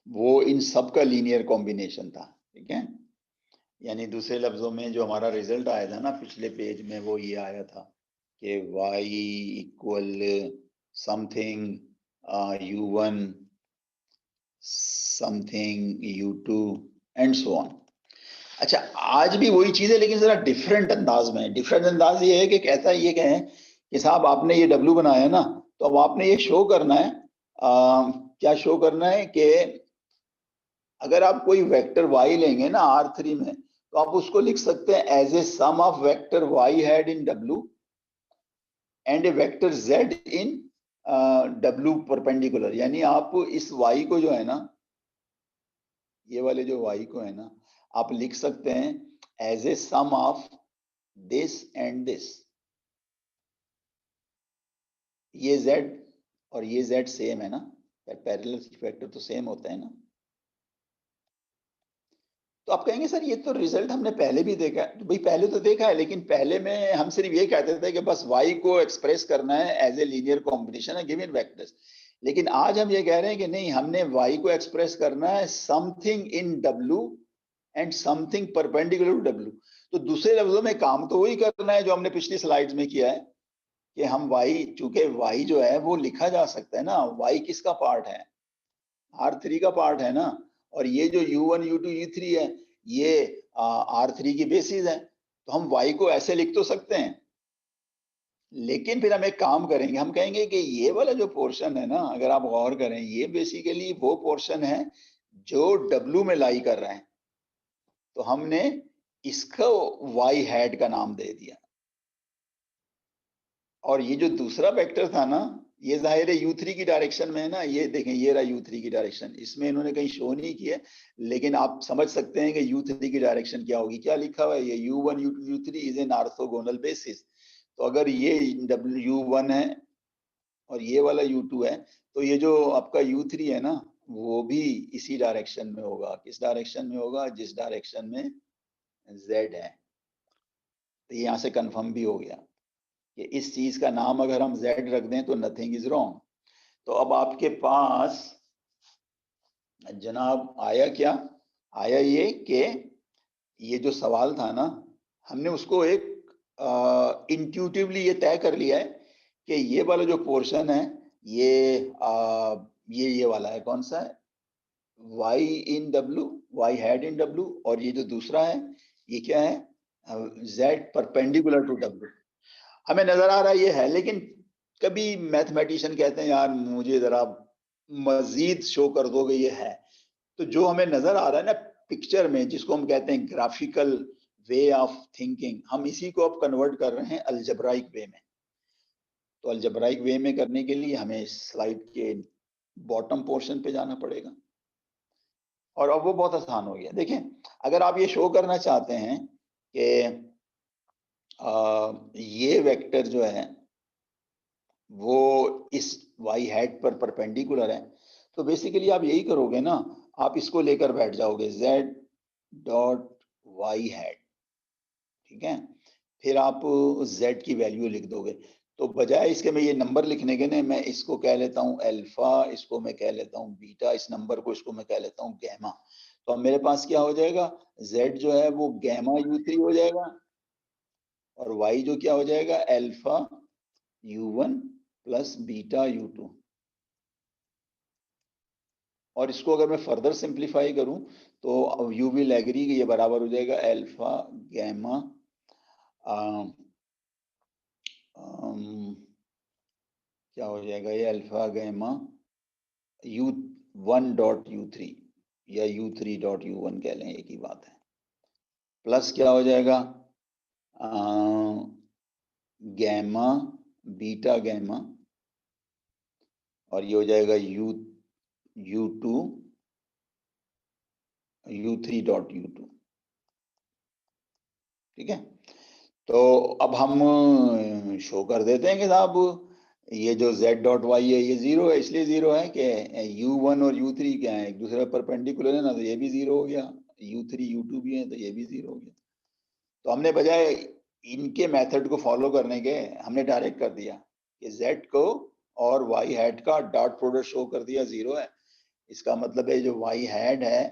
वो इन सब का लीनियर कॉम्बिनेशन था, ठीक है। यानी दूसरे लफ्जों में जो हमारा रिजल्ट आया था ना पिछले पेज में, वो ये आया था कि y equal something U1 something U2 and so on. अच्छा, आज भी वही चीज है, लेकिन जरा डिफरेंट अंदाज में। डिफरेंट अंदाज ये है कि कहता ये कहें कि साहब आपने ये W बनाया ना, तो अब आपने ये शो करना है, क्या शो करना है कि अगर आप कोई वेक्टर y लेंगे ना R3 में, तो आप उसको लिख सकते हैं as a sum of vector y hat in W and a vector z in W perpendicular. यानी आप इस y को जो है ना, ये वाले जो y को है ना, आप लिख सकते हैं as a sum of this and this. ये z और ये z सेम है ना, पैरेलल वेक्टर तो सेम होता है ना। तो आप कहेंगे सर ये तो रिजल्ट हमने पहले भी देखा है। तो भाई पहले तो देखा है, लेकिन पहले में हम सिर्फ ये कहते थे कि बस y को एक्सप्रेस करना है एज ए लीनियर कॉम्बिनेशन है गिवन वेक्टर्स। लेकिन आज हम ये कह रहे हैं कि नहीं, हमने y को एक्सप्रेस करना है something in W and something perpendicular to W। तो दूसरे लफ्जों में काम तो वही करना है जो हमने पिछली स्लाइड्स में किया है कि हम y, चूंकि y जो है वो लिखा जा सकता है ना, y किसका पार्ट है? R3 का पार्ट है ना। और ये जो U1 U2 U3 है, ये R3 की बेसिस है। तो हम y को ऐसे लिख तो सकते हैं, लेकिन फिर हम एक काम करेंगे, हम कहेंगे कि ये वाला जो पोर्शन है ना, अगर आप गौर करें, ये बेसिकली वो पोर्शन है जो W में लाई कर रहा है। तो हमने इसको y हैड का नाम दे दिया। और ये जो दूसरा वेक्टर था ना, ये जाहिर है U3 की डायरेक्शन में है ना। ये देखें, ये रहा U3 की डायरेक्शन, इसमें इन्होंने कहीं शो नहीं किया, लेकिन आप समझ सकते हैं कि U3 की डायरेक्शन क्या होगी। क्या लिखा हुआ है? ये U1 U3 is an orthogonal basis. तो अगर ये U1 है और ये वाला U2 है, तो ये जो आपका U3 है ना, वो भी इसी डायरेक्शन में होगा। किस डायरेक्शन में होगा? जिस डायरेक्शन में Z है। तो ये यहाँ से कंफर्म भी हो गया कि इस चीज का नाम अगर हम Z रख दें तो नथिंग इज रॉन्ग। तो अब आपके पास जनाब आया क्या? आया ये कि ये जो सवाल था ना, हमने उसको एक इंट्यूटिवली ये तय कर लिया है कि ये वाला जो पोर्शन है, ये वाला है, कौन सा है? y in W, y hat in W। और ये जो दूसरा है, ये क्या है? z perpendicular to W। हमें नजर आ रहा है ये है, लेकिन कभी मैथमेटिशियन कहते हैं यार मुझे जरा मजीद शो कर दोगे, ये है। तो जो हमें नजर आ रहा है ना पिक्चर में, जिसको हम कहते हैं ग्राफिकल वे ऑफ थिंकिंग, हम इसी को अब कन्वर्ट कर रहे हैं अलजब्राइक वे में। तो अलजब्राइक वे में करने के लिए हमें स्लाइड के बॉटम पोर्शन पे जाना पड़ेगा। और अब वो बहुत आसान हो गया। देखें, अगर आप ये शो करना चाहते हैं कि ये वेक्टर जो है वो इस y हैट पर परपेंडिकुलर है, तो बेसिकली आप यही करोगे ना, आप इसको लेकर बैठ जाओगे z डॉट y हैट, ठीक है, फिर आप z की वैल्यू लिख दोगे। तो बजाय इसके मैं ये नंबर लिखने के ना, मैं इसको कह लेता हूँ अल्फा, इसको मैं कह लेता हूँ बीटा, इस नंबर को इसको मैं कह लेता हूँ गैमा। तो अब मेरे पास क्या हो जाएगा, z जो है वो गैमा u3 हो जाएगा, और y जो क्या हो जाएगा, alpha u1 plus beta u2। और इसको अगर मैं फर्दर सिंप्लीफाई करूं तो अब यू विल एग्री कि ये बराबर हो जाएगा अल्फा गैमा क्या हो जाएगा, ये alpha gamma u1 dot u3 या u3 डॉट u1 कह लें, एक ही बात है, प्लस क्या हो जाएगा गैमा बीटा गैमा, और ये हो जाएगा u2 u3 डॉट u2, ठीक है। तो अब हम शो कर देते हैं कि साहब ये जो z डॉट y है ये जीरो है, इसलिए जीरो है कि u1 और u3 क्या है, एक दूसरे पर परपेंडिकुलर है ना, तो ये भी जीरो हो गया, u3 u2 भी है तो ये भी जीरो हो गया। तो हमने बजाय इनके मेथड को फॉलो करने के हमने डायरेक्ट कर दिया कि z को और y हैट का डॉट प्रोडक्ट शो कर दिया, जीरो है। इसका मतलब है जो y हैट है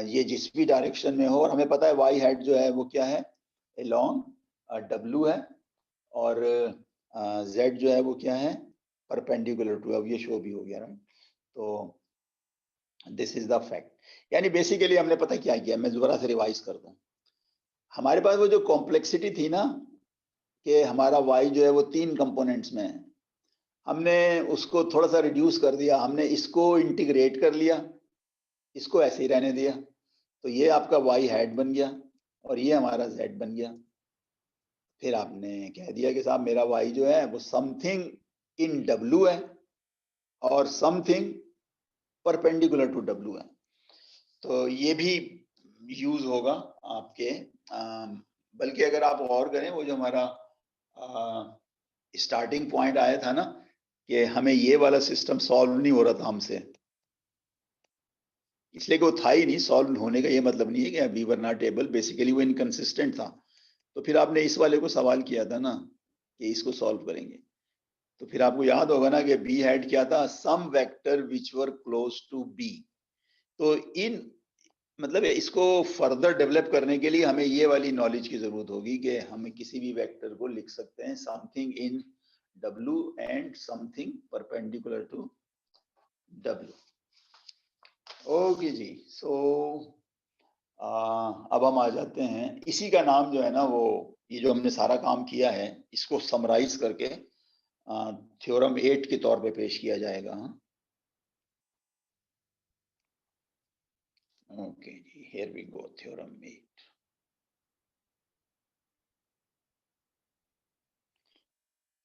ये जिस भी डायरेक्शन में हो, और हमें पता है y हैट जो है वो क्या है, अलोंग w है, और z जो है वो क्या है, परपेंडिकुलर टू, अब ये शो भी हो गया, राइट। तो दिस इज द फैक्ट। यानी बेसिकली हमने पता क्या किया, मैं दोबारा से रिवाइज कर दूं, हमारे पास वो जो कॉम्प्लेक्सिटी थी ना कि हमारा y जो है वो 3 कंपोनेंट्स में है, हमने उसको थोड़ा सा रिड्यूस कर दिया, हमने इसको इंटीग्रेट कर लिया, इसको ऐसे ही रहने दिया, तो ये आपका y हैट बन गया और ये हमारा z बन गया। फिर आपने कह दिया कि साहब मेरा y जो है वो समथिंग इन w है और समथिंग परपेंडिकुलर टू w है। तो ये भी यूज होगा आपके, बल्कि अगर आप और करें, वो जो हमारा स्टार्टिंग पॉइंट आया था ना कि हमें ये वाला सिस्टम सॉल्व नहीं हो रहा था हमसे, इसलिए कि वो था ही नहीं, सॉल्व होने का ये मतलब नहीं है कि we were not able, basically वो इनकंसिस्टेंट था। तो फिर आपने इस वाले को सवाल किया था ना कि इसको सॉल्व करेंगे, तो फिर आपको याद होगा ना कि बी हैड क्या था, some vector which were close to B. तो इन मतलब इसको फर्दर डेवलप करने के लिए हमें ये वाली नॉलेज की जरूरत होगी कि हमें किसी भी वेक्टर को लिख सकते हैं something in W and something perpendicular to W। Okay जी, सो अब हम आ जाते हैं, इसी का नाम जो है ना वो, ये जो हमने सारा काम किया है इसको समराइज करके थ्योरम 8 के तौर पे पेश किया जाएगा। ओके जी, here we go, theorem 8।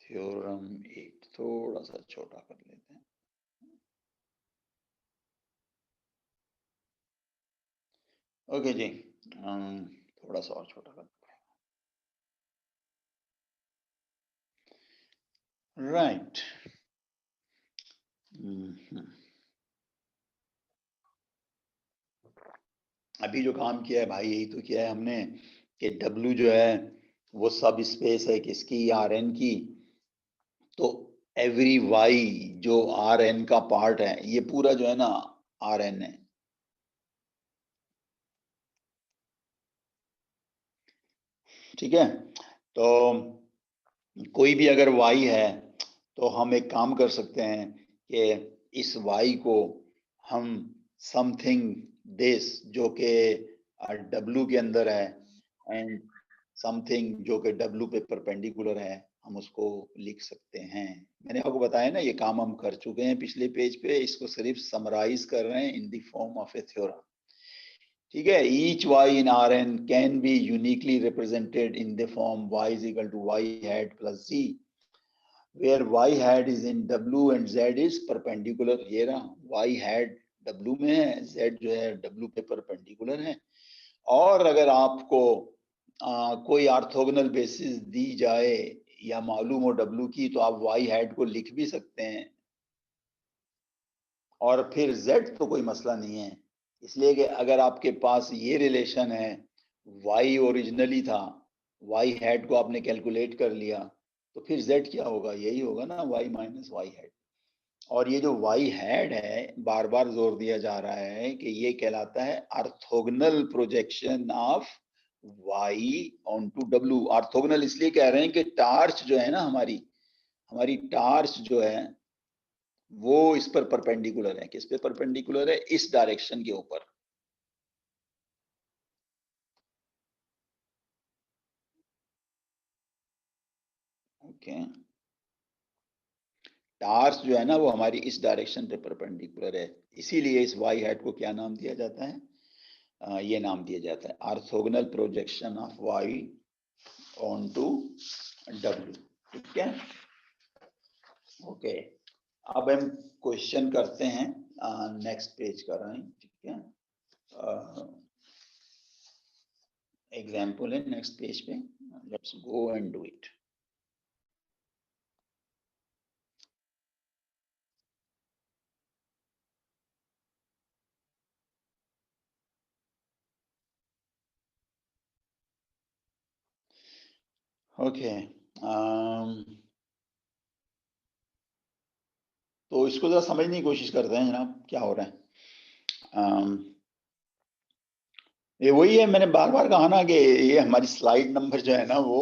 Theorem 8 थोड़ा सा छोटा कर लेते हैं। ओके जी, थोड़ा सा और छोटा कर देते हैं, राइट। अभी जो काम किया है भाई, यही तो किया है हमने कि W जो है वो सब स्पेस है किसकी, Rn की। तो एवरी y जो Rn का पार्ट है, ये पूरा जो है ना Rn है, ठीक है। तो कोई भी अगर y है तो हम एक काम कर सकते हैं कि इस y को हम समथिंग दिस जो कि W के अंदर है एंड समथिंग जो कि W पे परपेंडिकुलर है, हम उसको लिख सकते हैं। मैंने आपको बताया ना ये काम हम कर चुके हैं पिछले पेज पे, इसको सिर्फ समराइज कर रहे हैं in the form of A theorem, ठीक है। Each y in Rn can be uniquely represented in the form y is equal to y hat plus z, where y hat is in w and z is perpendicular। ये रहा y hat w में है, z जो है w पे परपेंडिकुलर है। और अगर आपको कोई ऑर्थोगोनल बेसिस दी जाए या मालूम हो W की, तो आप y हैट को लिख भी सकते हैं। और फिर z तो कोई मसला नहीं है, इसलिए कि अगर आपके पास ये रिलेशन है, y ओरिजिनली था, y हैट को आपने कैलकुलेट कर लिया, तो फिर z क्या होगा? यही होगा ना, y माइनस y हैट। और ये जो y हैट है, बार बार जोर दिया जा रहा है कि ये कहलाता है orthogonal projection of y onto w। Orthogonal इसलिए कह रहे हैं कि टार्च जो है ना, हमारी टार्च जो है वो इस पर परपेंडिकुलर है। किस पे परपेंडिकुलर है? इस डायरेक्शन के ऊपर। ओके, टार्च जो है ना वो हमारी इस डायरेक्शन पे परपेंडिकुलर है, इसीलिए इस y हैट को क्या नाम दिया जाता है? ये नाम दिया जाता है orthogonal projection of y onto w। ठीक है, ओके। अब हम क्वेश्चन करते हैं, नेक्स्ट पेज कर रहे हैं। ठीक है, एग्जाम्पल है नेक्स्ट पेज पे, let's go and do it. Okay, तो इसको जरा समझने की कोशिश करते हैं जनाब, क्या हो रहा है। ये वही है, मैंने बार बार कहा ना कि ये हमारी स्लाइड नंबर जो है ना वो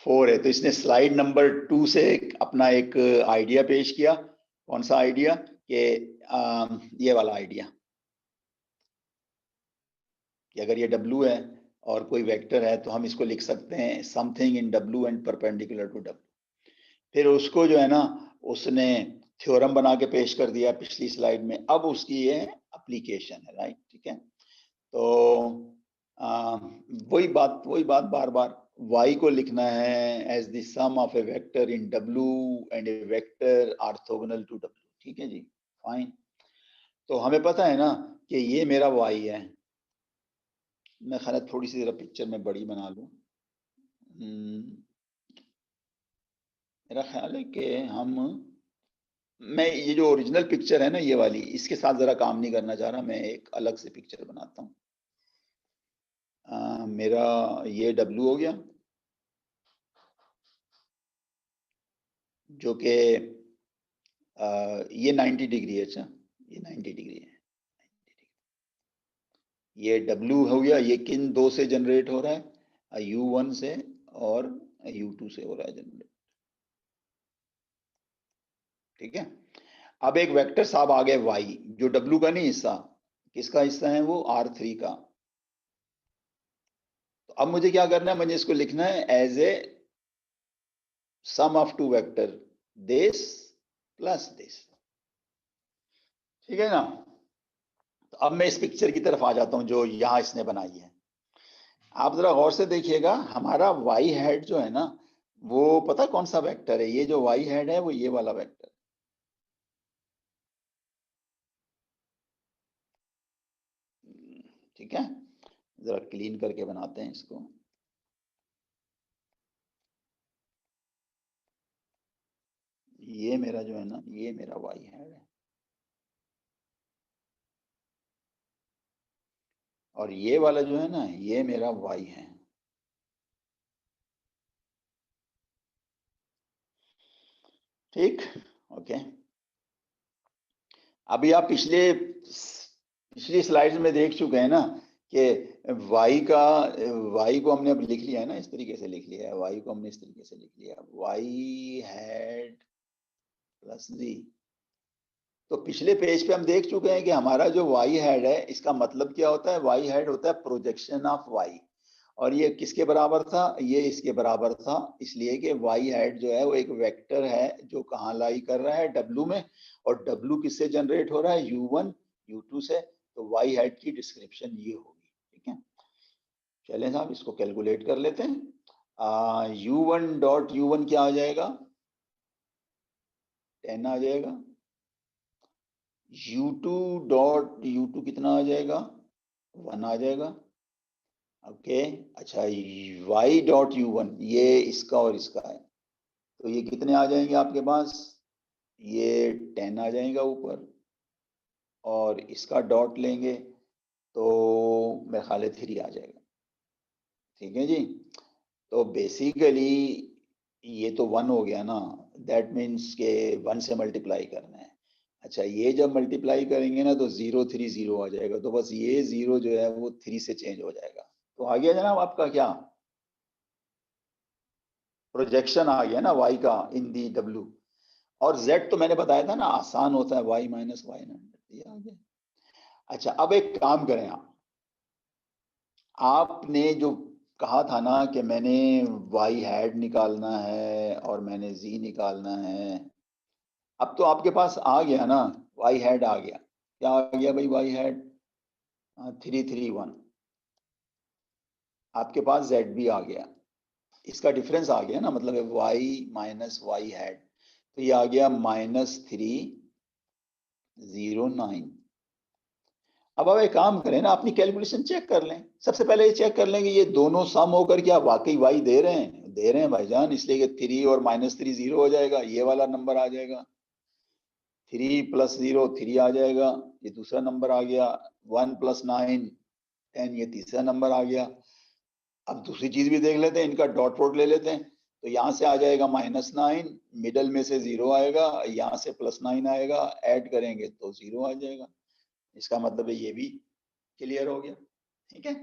4 है, तो इसने स्लाइड नंबर 2 से अपना एक आइडिया पेश किया। कौन सा आइडिया? कि ये वाला आइडिया कि अगर ये W है और कोई वेक्टर है, तो हम इसको लिख सकते हैं something in W and perpendicular to W। फिर उसको जो है ना, उसने थ्योरम बना के पेश कर दिया पिछली स्लाइड में। अब उसकी ये एप्लीकेशन है, राइट? ठीक है, तो वही बात बार बार, y को लिखना है as the sum of a vector in W and a vector orthogonal to W। ठीक है जी, फाइन। तो हमें पता है ना कि ये मेरा y है। मैं ख्याल थोड़ी सी जरा पिक्चर में बड़ी बना लूं। मेरा ख्याल है कि मैं ये जो ओरिजिनल पिक्चर है ना, ये वाली, इसके साथ जरा काम नहीं करना चाह रहा, मैं एक अलग से पिक्चर बनाता हूँ। मेरा ये W हो गया, जो कि ये 90 डिग्री है। अच्छा, ये 90 डिग्री है। ये W हो गया, ये किन दो से जनरेट हो रहा है? U1 से और U2 से हो रहा है जनरेट। ठीक है, अब एक वेक्टर साहब आ गए y, जो W का नहीं हिस्सा, किसका हिस्सा है वो? R3 का। तो अब मुझे क्या करना है? मुझे इसको लिखना है as a sum of two vector, this plus this. ठीक है ना? तो अब मैं इस पिक्चर की तरफ आ जाता हूं जो यहां इसने बनाई है। आप जरा गौर से देखिएगा, हमारा y हेड जो है ना, वो पता कौन सा वेक्टर है? ये जो y हेड है वो ये वाला वेक्टर। ठीक है, जरा क्लीन करके बनाते हैं इसको। ये मेरा जो है ना, ये मेरा y हेड है, और ये वाला जो है ना, ये मेरा y है। ठीक, ओके। अभी आप पिछली स्लाइड्स में देख चुके हैं ना कि y को हमने अब लिख लिया है ना, इस तरीके से लिख लिया है। y को हमने इस तरीके से लिख लिया, y हेड प्लस z। तो पिछले पेज पे हम देख चुके हैं कि हमारा जो y हेड है, इसका मतलब क्या होता है? y हेड होता है प्रोजेक्शन ऑफ y। और ये किसके बराबर था? ये इसके बराबर था, इसलिए कि y हेड जो है वो एक वेक्टर है जो कहाँ लाई कर रहा है? W में। और W किससे जनरेट हो रहा है? U1 U2 से। तो y हेड की डिस्क्रिप्शन ये होगी। ठीक है, चलें साहब इसको कैलकुलेट कर लेते हैं। U1 क्या आ जाएगा? 10 आ जाएगा। U2 कितना आ जाएगा? 1 आ जाएगा। ओके, अच्छा, y.U1 ये इसका और इसका है, तो ये कितने आ जाएंगे आपके पास, ये 10 आ जाएगा ऊपर, और इसका डॉट लेंगे तो मेरे ख्याल है 3 आ जाएगा। ठीक है जी। तो बेसिकली ये तो 1 हो गया ना, दैट मीन्स के 1 से मल्टीप्लाई करना है। अच्छा, ये जब मल्टीप्लाई करेंगे ना तो 0 3 0 आ जाएगा, तो बस ये 0 जो है वो 3 से चेंज हो जाएगा। तो आ गया जनाब आपका क्या प्रोजेक्शन आ गया ना y का इन दी w, और z तो मैंने बताया था ना आसान होता है y माइनस y नॉट, ये आ गया। अच्छा, अब एक काम करें, आपने जो कहा था ना कि मैंने y हैड निकालना है और मैंने z निकालना है, अब तो आपके पास आ गया ना, y हैड आ गया। क्या आ गया भाई y हैड? 331। आपके पास z भी आ गया, इसका डिफरेंस आ गया ना, मतलब है y माइनस y हैड, तो ये आ गया -309। अब आप एक काम करें ना, अपनी कैलकुलेशन चेक कर लें। सबसे पहले ये चेक कर लें कि ये दोनों सम होकर क्या वाकई y दे रहे हैं? दे रहे हैं भाईजान, इसलिए कि 3 और -3 0 हो जाएगा, ये वाला नंबर आ जाएगा। 3 + 0 3 आ जाएगा, ये दूसरा नंबर आ गया। 1 + 9 10, ये तीसरा नंबर आ गया। अब दूसरी चीज भी देख लेते हैं, इनका डॉट प्रोडक्ट ले लेते हैं। तो यहाँ से आ जाएगा -9, मिडल में से 0 आएगा, यहाँ से +9 आएगा, ऐड करेंगे तो 0 आ जाएगा। इसका मतलब है ये भी क्लियर हो गया। ठीक है।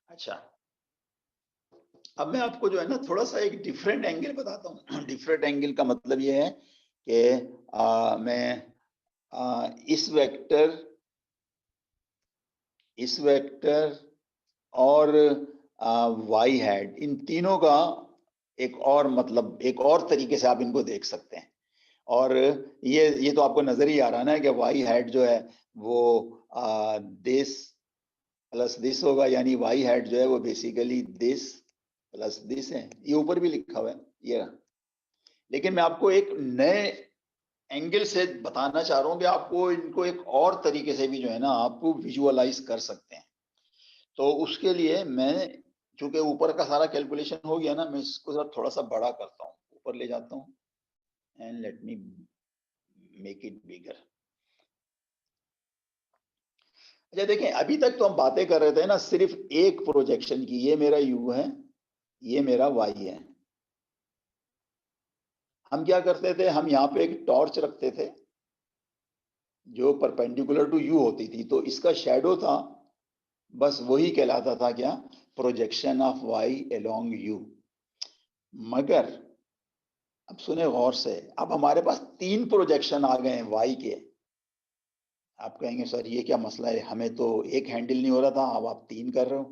अच्छा, अब मैं आपको जो है ना थोड़ा सा एक डिफरेंट एंगल बताता हूँ। डिफरेंट एंगल का मतलब ये है कि मैं इस वेक्टर और y हैड, इन तीनों का एक और मतलब, एक और तरीके से आप इनको देख सकते हैं। और ये तो आपको नजर ही आ रहा है ना कि y हैड जो है वो दिस प्लस दिस होगा, यानी y हैड जो है वो बेसिकली दिस प्लस दिस है। ये ऊपर भी लिखा हुआ है ये रहा। लेकिन मैं आपको एक नए एंगल से बताना चाह रहा हूं कि आपको इनको एक और तरीके से भी जो है ना आपको विजुअलाइज कर सकते हैं। तो उसके लिए मैं, चूंकि ऊपर का सारा कैलकुलेशन हो गया ना, मैं इसको जरा थोड़ा सा बड़ा करता हूँ, ऊपर ले जाता हूँ, and let me make it bigger. अच्छा देखें, अभी तक तो हम बातें कर रहे थे ना सिर्फ एक प्रोजेक्शन की, ये मेरा u है, ये मेरा y है। हम क्या करते थे, हम यहाँ पे एक टॉर्च रखते थे जो परपेंडिकुलर टू u होती थी, तो इसका शेडो था, बस वही कहलाता था क्या, projection of y along u। मगर अब सुने गौर से, अब हमारे पास 3 प्रोजेक्शन आ गए हैं y के। आप कहेंगे सर ये क्या मसला है, हमें तो एक हैंडल नहीं हो रहा था, अब आप 3 कर रहे हो।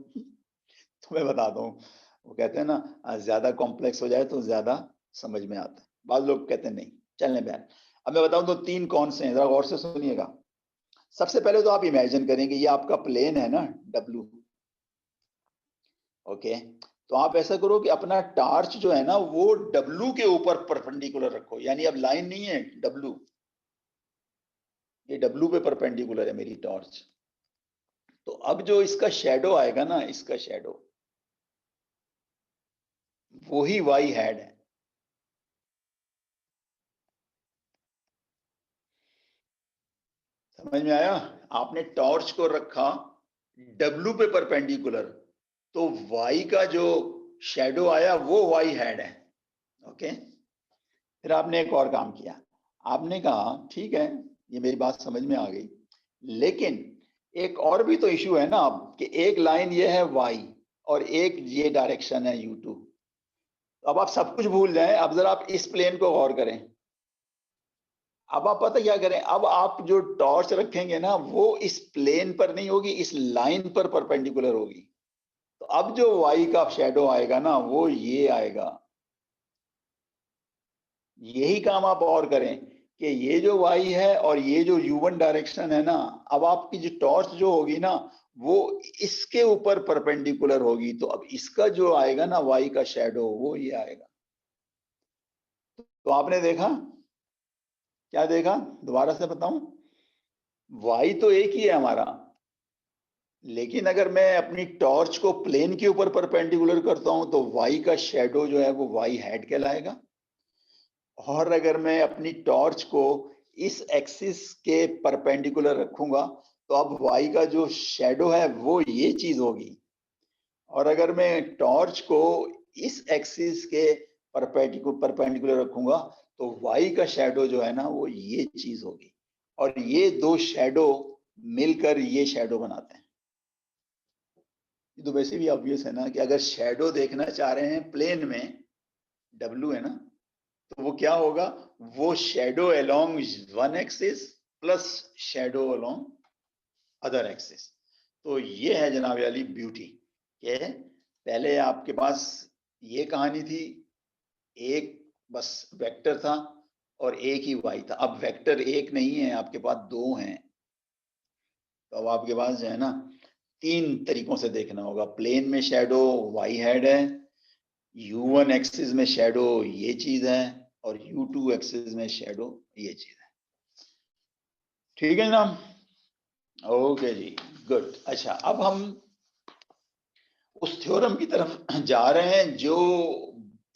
तो मैं बताता हूँ, वो कहते हैं ना ज्यादा कॉम्प्लेक्स हो जाए तो ज्यादा समझ में आता है। बाद लोग कहते हैं नहीं, चलने बहन। अब मैं बताऊं तो 3 कौन से हैं, जरा गौर से सुनिएगा। सबसे पहले तो आप इमेजिन करेंगे ये आपका प्लेन है ना W, ओके। तो आप ऐसा करो कि अपना टार्च जो है ना वो W के ऊपर परपेंडिकुलर रखो, यानी अब लाइन नहीं है W, ये W पे परपेंडिकुलर है मेरी टॉर्च। तो अब जो इसका शेडो आएगा ना, इसका शेडो वही y हैड है। समझ में आया? आपने टॉर्च को रखा W पे परपेंडिकुलर, तो y का जो शेडो आया वो y हैड है, ओके। फिर आपने एक और काम किया, आपने कहा ठीक है ये मेरी बात समझ में आ गई, लेकिन एक और भी तो इशू है ना अब, कि एक लाइन ये है y और एक ये डायरेक्शन है u2। अब आप सब कुछ भूल जाएं, अब जरा आप इस प्लेन को गौर करें। अब आप पता क्या करें, अब आप जो टॉर्च रखेंगे ना वो इस प्लेन पर नहीं होगी, इस लाइन पर परपेंडिकुलर होगी। तो अब जो y का शेडो आएगा ना वो ये आएगा। यही काम आप और करें कि ये जो y है और ये जो u1 डायरेक्शन है ना, अब आपकी जो टॉर्च जो होगी ना वो इसके ऊपर परपेंडिकुलर होगी, तो अब इसका जो आएगा ना y का शेडो वो ये आएगा। तो आपने देखा, क्या देखा, दोबारा से बताऊं, y तो एक ही है हमारा, लेकिन अगर मैं अपनी टॉर्च को प्लेन के ऊपर परपेंडिकुलर करता हूं तो y का शेडो जो है वो y हैड कहलाएगा। और अगर मैं अपनी टॉर्च को इस एक्सिस के परपेंडिकुलर रखूंगा तो अब y का जो शेडो है वो ये चीज होगी, और अगर मैं टॉर्च को इस एक्सिस के परपेंडिकुलर रखूंगा तो y का शेडो जो है ना वो ये चीज होगी, और ये दो शेडो मिलकर ये शेडो बनाते हैं। ये तो वैसे भी ऑब्वियस है ना कि अगर शेडो देखना चाह रहे हैं प्लेन में, W है ना, तो वो क्या होगा, वो shadow along one axis plus shadow along other axis. तो ये है जनाब वाली ब्यूटी कि पहले आपके पास ये कहानी थी, एक बस वेक्टर था और एक ही y था। अब वेक्टर एक नहीं है, आपके पास दो हैं, तो अब आपके पास जो है ना तीन तरीकों से देखना होगा। प्लेन में शेडो y हेड है, u1 एक्सिस में शेडो ये चीज है, और u2 एक्सिस में शेडो ये चीज है। ठीक है जनाब, ओके जी, गुड। अच्छा, अब हम उस थ्योरम की तरफ जा रहे हैं जो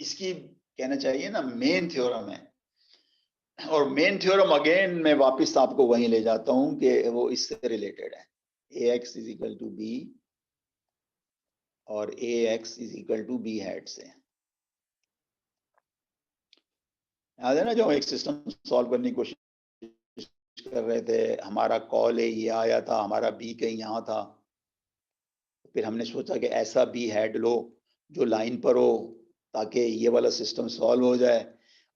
इसकी कहना चाहिए ना मेन थ्योरम है। और मेन थ्योरम अगेन मैं वापस आपको वहीं ले जाता हूं कि वो इससे रिलेटेड है, ax is equal to b और ax is equal to b hat से। याद है ना, जो एक सिस्टम सॉल्व करने की कोशिश कर रहे थे, हमारा कॉल ए ये आया था, हमारा बी कहीं यहाँ था, फिर हमने सोचा कि ऐसा बी हेड लो जो लाइन पर हो ताकि ये वाला सिस्टम सॉल्व हो जाए,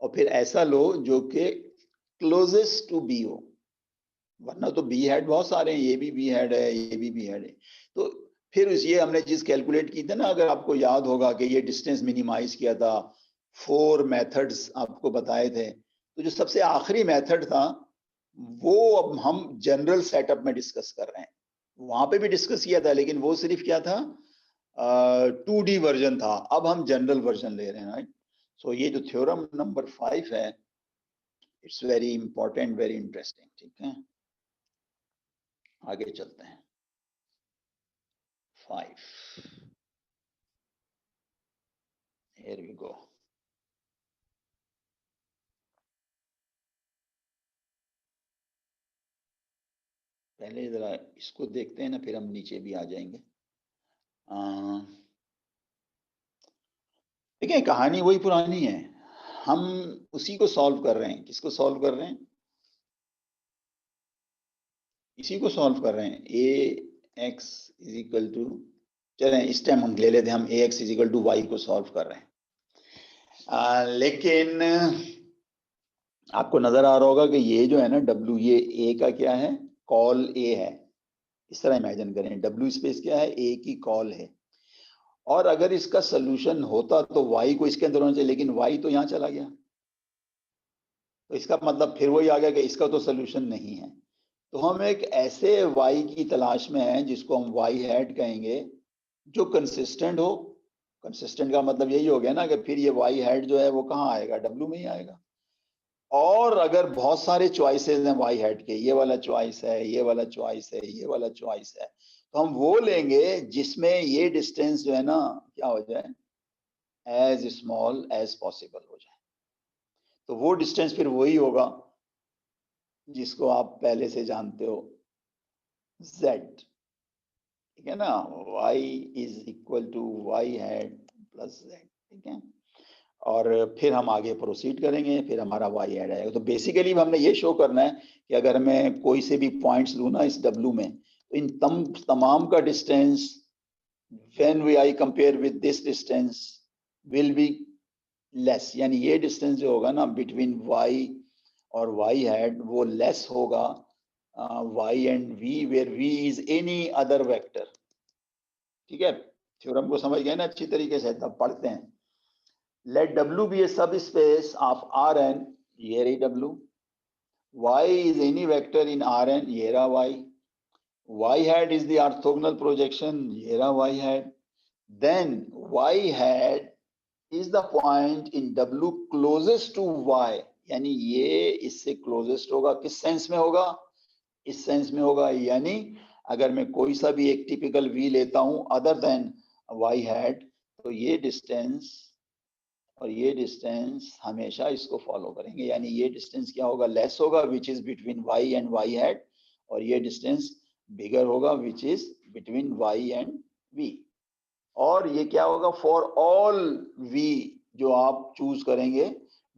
और फिर ऐसा लो जो कि क्लोजेस्ट टू बी हो, वरना तो बी हेड बहुत सारे हैं, ये भी बी हेड है, ये भी बी हेड है। तो फिर ये हमने चीज कैलकुलेट की थी ना, अगर आपको याद होगा कि ये डिस्टेंस मिनिमाइज किया था, 4 मेथड्स आपको बताए थे, तो जो सबसे आखिरी मेथड था वो अब हम जनरल सेटअप में डिस्कस कर रहे हैं। वहां पे भी डिस्कस किया था लेकिन वो सिर्फ क्या था, 2D वर्जन था, अब हम जनरल वर्जन ले रहे हैं, राइट। सो ये जो थ्योरम नंबर 5 है, it's very important, very interesting. ठीक है, आगे चलते हैं। 5, here we go। पहले जरा इसको देखते हैं ना, फिर हम नीचे भी आ जाएंगे। देखिए, कहानी वही पुरानी है, हम उसी को सॉल्व कर रहे हैं। किसको सॉल्व कर रहे हैं? इसी को सॉल्व कर रहे हैं। A X is equal to, चलें इस टाइम हम ले लेते हैं, हम A X is equal to Y को सॉल्व कर रहे हैं। लेकिन आपको नजर आ रहा होगा कि ये जो है ना W, ये ए का क्या है, कॉल ए है। इस तरह इमेजिन करें, W स्पेस क्या है, ए की कॉल है, और अगर इसका सोल्यूशन होता तो y को इसके अंदर होना चाहिए, लेकिन y तो यहाँ चला गया, तो इसका मतलब फिर वही आ गया कि इसका तो सोल्यूशन नहीं है। तो हम एक ऐसे y की तलाश में हैं जिसको हम y हेड कहेंगे, जो कंसिस्टेंट हो। कंसिस्टेंट का मतलब यही हो गया ना कि फिर ये y हेड जो है वो कहाँ आएगा, W में ही आएगा। और अगर बहुत सारे चॉइसेस हैं y हेड के, ये वाला चॉइस है, ये वाला चॉइस है, ये वाला चॉइस है, तो हम वो लेंगे जिसमें ये डिस्टेंस जो है ना क्या हो जाए, एज स्मॉल एज पॉसिबल हो जाए। तो वो डिस्टेंस फिर वही होगा जिसको आप पहले से जानते हो, z। ठीक है ना, y is equal to y hat plus z। ठीक है, और फिर हम आगे प्रोसीड करेंगे, फिर हमारा y हेड आएगा। तो बेसिकली हमने ये शो करना है कि अगर मैं कोई से भी पॉइंट्स लूँ ना इस W में, तो इन तमाम का distance when I compare with this distance will be less, यानी ये डिस्टेंस जो होगा ना बिटवीन y और y हेड वो लेस होगा y and v, where v is any other vector। ठीक है, थ्योरम को समझ गए ना अच्छी तरीके से, तब पढ़ते हैं। Let W be a subspace of Rn, ये रही W, y is any vector in Rn, ये रहा y hat is the orthogonal projection, ये रहा y hat, then y hat is the point in W closest to y, यानी ये इससे क्लोजेस्ट होगा। किस सेंस में होगा? इस सेंस में होगा, यानी अगर मैं कोई सा भी एक टिपिकल v लेता हूं अदर देन y hat, तो ये डिस्टेंस और ये डिस्टेंस हमेशा इसको फॉलो करेंगे, यानी ये डिस्टेंस क्या होगा, लेस होगा, which is between y and y hat, और ये डिस्टेंस बिगर होगा, which is between y and v. और ये क्या होगा, फॉर ऑल वी जो आप चूज करेंगे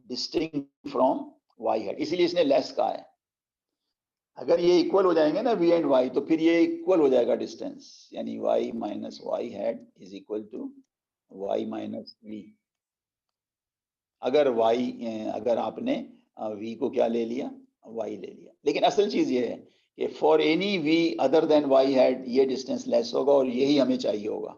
डिस्टिंक्ट फ्रॉम वाई हैट, इसीलिए इसने लेस कहा है। अगर ये इक्वल हो जाएंगे ना वी एंड वाई, तो फिर ये इक्वल हो जाएगा डिस्टेंस, यानी y minus y hat is equal to y minus v. अगर वाई, अगर आपने वी को क्या ले लिया, वाई ले लिया। लेकिन असल चीज ये है कि for any v other than y hat ये डिस्टेंस लेस होगा, और यही हमें चाहिए होगा।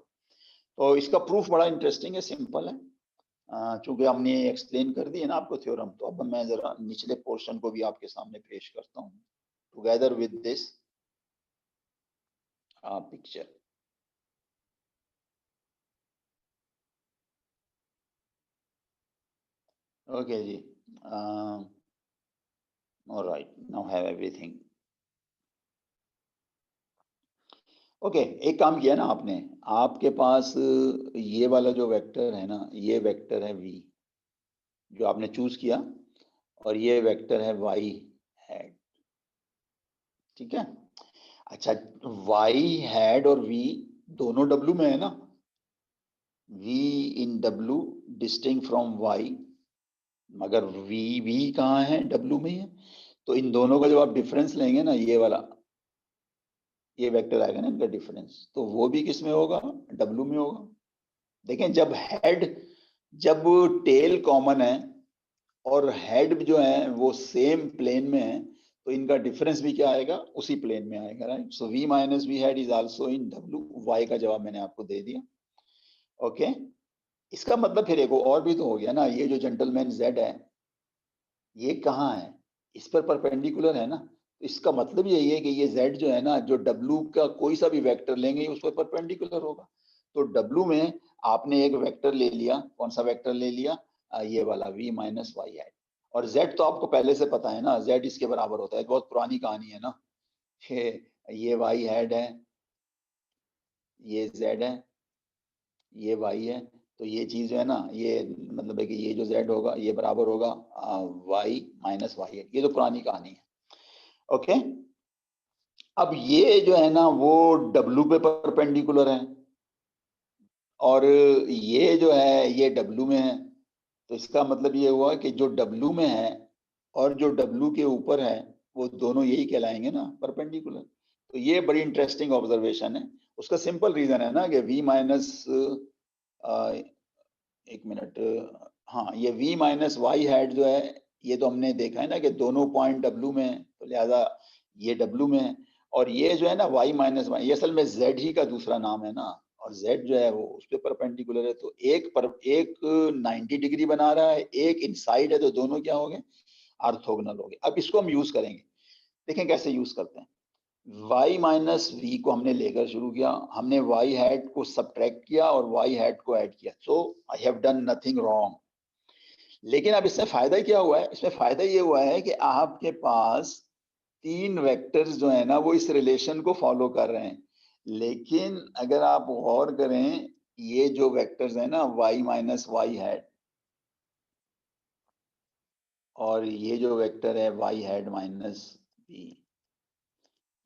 तो इसका प्रूफ बड़ा इंटरेस्टिंग है, सिंपल है। चूंकि हमने एक्सप्लेन कर दी है ना आपको थ्योरम, तो अब मैं जरा निचले पोर्शन को भी आपके सामने पेश करता हूँ together with this picture. Okay जी, alright, now have everything. Okay, एक काम किया ना आपने, आपके पास ये वाला जो वेक्टर है ना, ये वेक्टर है v जो आपने चूज किया, और ये वेक्टर है y हैट, ठीक है। अच्छा, y हैट और v दोनों w में है ना, v in w distinct from y, मगर v भी कहाँ है, w में है। तो इन दोनों का जब आप डिफरेंस लेंगे ना, ये वाला ये वेक्टर आएगा ना इनका डिफरेंस, तो वो भी किस में होगा, w में होगा। देखें, जब हेड, जब टेल कॉमन है और हेड जो है वो सेम प्लेन में है, तो इनका डिफरेंस भी क्या आएगा, उसी प्लेन में आएगा, right. So v minus v hat is also in w, y का जवाब मैंने आपको दे दिया। ओके, इसका मतलब फिर एक और भी तो हो गया ना, ये जो जेंटलमैन z है ये कहाँ है, इस पर परपेंडिकुलर है ना, तो इसका मतलब यही है कि ये z जो है ना, जो w का कोई सा भी वेक्टर लेंगे उस पर परपेंडिकुलर होगा। तो w में आपने एक वेक्टर ले लिया, कौन सा वेक्टर ले लिया, ये वाला v माइनस वाई हैट। और z तो आपको पहले से पता है ना, z इसके बराबर होता है, बहुत पुरानी कहानी है ना, ये वाई हैट है, ये z है, ये y है। तो ये चीज जो है ना, ये मतलब है कि ये जो z होगा ये बराबर होगा y माइनस वाई है, ये तो पुरानी कहानी है। ओके, अब ये जो है ना वो w पे परपेंडिकुलर है, और ये जो है ये w में है। तो इसका मतलब ये हुआ कि जो w में है और जो w के ऊपर है वो दोनों यही कहलाएंगे ना परपेंडिकुलर। तो ये बड़ी इंटरेस्टिंग ऑब्जर्वेशन है। उसका सिंपल रीजन है ना कि v माइनस, एक मिनट, हाँ, ये v माइनस वाई हैट जो है, ये तो हमने देखा है ना कि दोनों पॉइंट w में है, तो लिहाजा ये w में है। और ये जो है ना y माइनस वाई, ये असल में z ही का दूसरा नाम है ना, और z जो है वो उस पर परपेंडिकुलर है। तो एक 90 डिग्री बना रहा है, एक इनसाइड है, तो दोनों क्या हो गए, ऑर्थोगोनल हो गए। अब इसको हम यूज करेंगे, देखें कैसे यूज करते हैं। y माइनस वी को हमने लेकर शुरू किया, हमने y हैट को सब्ट्रैक्ट किया और y हैट को ऐड किया, so I have done nothing wrong. लेकिन अब इससे फायदा क्या हुआ है, इसमें फायदा ये हुआ है कि आपके पास तीन वेक्टर्स जो है ना वो इस रिलेशन को फॉलो कर रहे हैं। लेकिन अगर आप गौर करें, ये जो वेक्टर्स है ना y माइनस वाई हैट, और ये जो वेक्टर है y हैट माइनस v,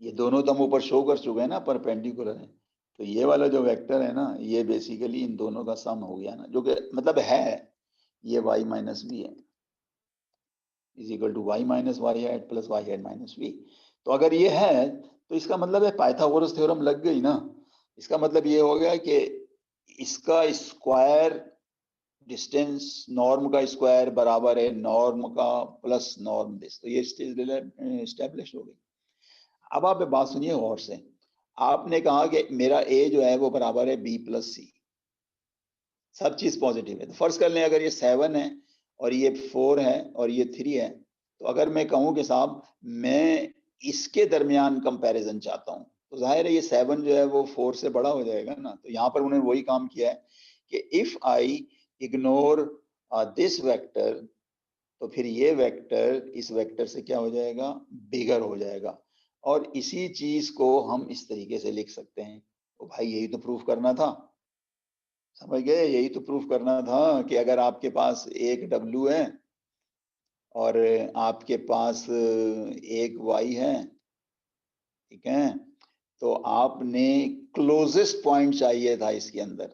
ये दोनों तो हम ऊपर शो कर चुके हैं ना परपेंडिकुलर है। तो ये वाला जो वेक्टर है ना, ये बेसिकली इन दोनों का सम हो गया ना, जो कि मतलब है ये y माइनस वी है, is equal to y minus y hat plus y hat minus v. तो अगर ये है तो इसका मतलब है पाइथागोरस थ्योरम लग गई ना। इसका मतलब ये हो गया कि इसका स्क्वायर, डिस्टेंस नॉर्म का स्क्वायर बराबर है नॉर्म का प्लस नॉर्म दिस, तो ये एस्टेब्लिश हो गई। अब आप बात सुनिए गौर से, आपने कहा कि मेरा ए जो है वो बराबर है बी प्लस सी, सब चीज पॉजिटिव है। तो फर्ज कर लें अगर ये 7 है और ये 4 है और ये 3 है, तो अगर मैं कहूं कि साहब मैं इसके दरमियान कंपैरिजन चाहता हूं, तो जाहिर है ये 7 जो है वो 4 से बड़ा हो जाएगा ना। तो यहाँ पर उन्होंने वही काम किया है कि if I ignore this vector, तो फिर ये वेक्टर इस वेक्टर से क्या हो जाएगा, बिगर हो जाएगा। और इसी चीज को हम इस तरीके से लिख सकते हैं। तो भाई यही तो प्रूफ करना था। समझ गए? यही तो प्रूफ करना था कि अगर आपके पास एक W है और आपके पास एक Y है, ठीक है, तो आपने क्लोजेस्ट पॉइंट चाहिए था इसके अंदर,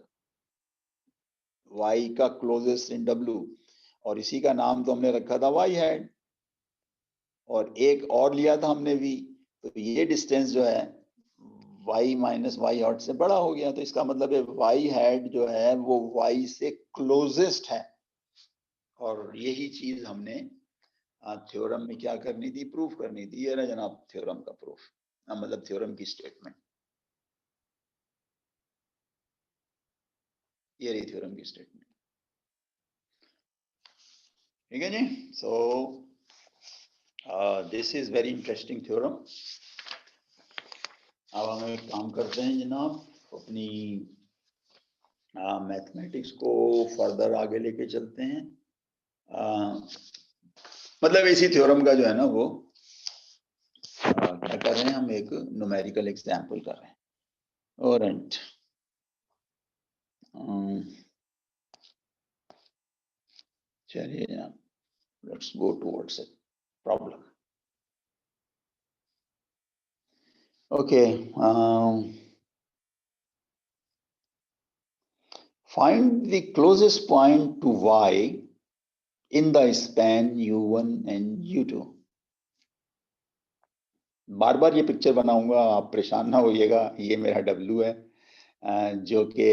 Y का क्लोजेस्ट इन W, और इसी का नाम तो हमने रखा था Y हैड, और एक और लिया था हमने V, तो ये डिस्टेंस जो है y माइनस वाई हॉट से बड़ा हो गया, तो इसका मतलब है y हैड जो है वो y से क्लोजेस्ट है, और यही चीज हमने थ्योरम में क्या करनी थी, प्रूफ करनी थी। ये ना जनाब थ्योरम का प्रूफ, मतलब थ्योरम की स्टेटमेंट, ये रही थ्योरम की स्टेटमेंट, ठीक है जी। So this is very interesting theorem. अब हम एक काम करते हैं जनाब, अपनी मैथमेटिक्स को फर्दर आगे लेके चलते हैं। मतलब इसी थ्योरम का जो है ना वो क्या कर रहे हैं, हम एक न्यूमेरिकल एग्जाम्पल कर रहे हैं। और चलिए जनाब, let's go towards it problem. Okay, find the closest point to y in the span u1 and u2। बार बार ये पिक्चर बनाऊंगा, आप परेशान ना होइएगा। ये मेरा W है जो कि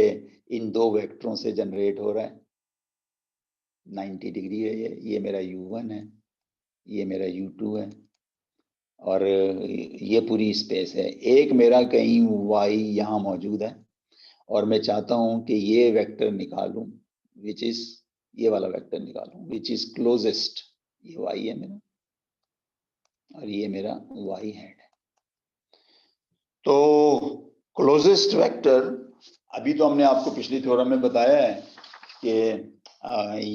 इन दो वेक्टरों से जनरेट हो रहा है, 90 डिग्री है ये मेरा u1 है, ये मेरा u2 है, और ये पूरी स्पेस है। एक मेरा कहीं y यहाँ मौजूद है, और मैं चाहता हूं कि ये वेक्टर निकालूं, विच इज ये वाला वेक्टर निकालूं, विच इज क्लोजेस्ट। ये y है मेरा, और ये मेरा y हैड है। तो क्लोजेस्ट वेक्टर, अभी तो हमने आपको पिछली थ्योरम में बताया है कि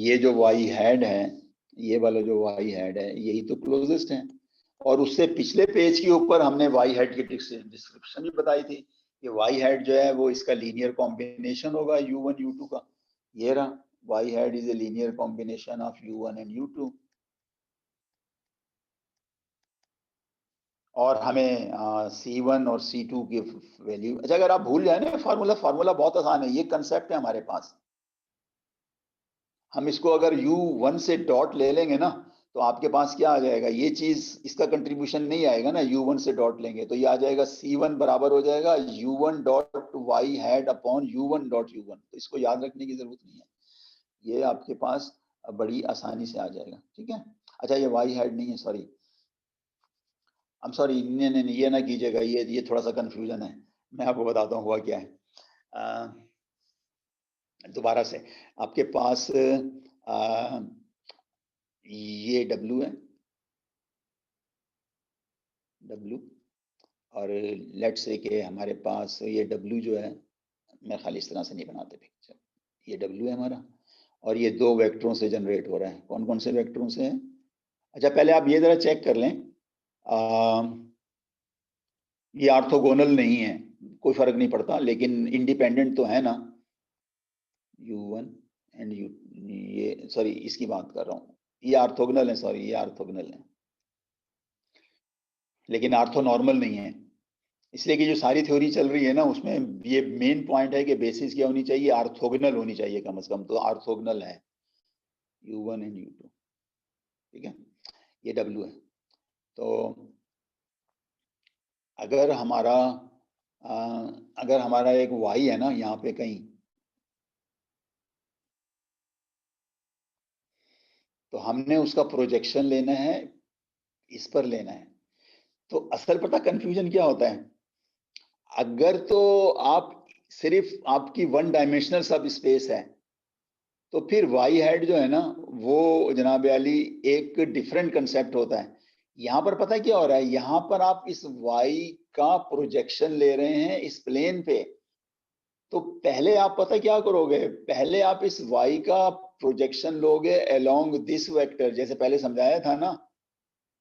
ये जो y हैड है, ये वाला जो y हैड है, यही तो क्लोजेस्ट है। और उससे पिछले पेज के ऊपर हमने y हैड की डिस्क्रिप्शन भी बताई थी कि y हैड जो है वो इसका लीनियर कॉम्बिनेशन होगा u1 u2 का। ये रहा y had is a linear combination of u1 and u2। और हमें C1 और C2 की वैल्यू, अच्छा अगर आप भूल जाए ना फार्मूला बहुत आसान है, ये कंसेप्ट है हमारे पास। हम इसको अगर U1 से डॉट ले लेंगे ना, तो आपके पास क्या आ जाएगा, ये चीज इसका कंट्रीब्यूशन नहीं आएगा ना, U1 से डॉट लेंगे तो ये आ जाएगा C1 बराबर हो जाएगा U1 dot y hat upon U1 dot U1। तो इसको याद रखने की जरूरत नहीं है, ये आपके पास बड़ी आसानी से आ जाएगा, ठीक है। अच्छा ये वाई हैड नहीं है, सॉरी, आई एम सॉरी, नहीं ये ना कीजिएगा, ये थोड़ा सा कंफ्यूजन है। मैं आपको बताता हूँ हुआ क्या है। दोबारा से, आपके पास ये W है, W, और लेट्स से कि हमारे पास ये W जो है, मैं खाली इस तरह से नहीं बनाते पिक्चर, ये W है हमारा, और ये दो वेक्टरों से जनरेट हो रहा है। कौन कौन से वेक्टरों से है? अच्छा पहले आप ये जरा चेक कर लें, ये ऑर्थोगोनल नहीं है, कोई फर्क नहीं पड़ता, लेकिन इंडिपेंडेंट तो है ना, U1 एंड U, ये सॉरी इसकी बात कर रहा हूँ, ये ऑर्थोगोनल है, सॉरी ये ऑर्थोगोनल है, लेकिन ऑर्थोनॉर्मल नहीं है। इसलिए कि जो सारी थ्योरी चल रही है ना, उसमें ये मेन पॉइंट है कि बेसिस क्या होनी चाहिए, ऑर्थोगोनल होनी चाहिए कम से कम, तो ऑर्थोगोनल है U1 एंड U2, ठीक है। ये W है। तो अगर हमारा एक Y है ना यहाँ पे कहीं, तो हमने उसका प्रोजेक्शन लेना है, इस पर लेना है। तो असल पता कंफ्यूजन क्या होता है, अगर तो आप सिर्फ आपकी वन डायमेंशनल सब स्पेस है, तो फिर वाई हेड जो है ना वो जनाब अली एक डिफरेंट कंसेप्ट होता है। यहाँ पर पता क्या हो रहा है, यहाँ पर आप इस वाई का प्रोजेक्शन ले रहे हैं इस प्लेन पे, तो पहले आप पता क्या करोगे, पहले आप इस वाई का प्रोजेक्शन लोगे अलोंग दिस वेक्टर, जैसे पहले समझाया था ना,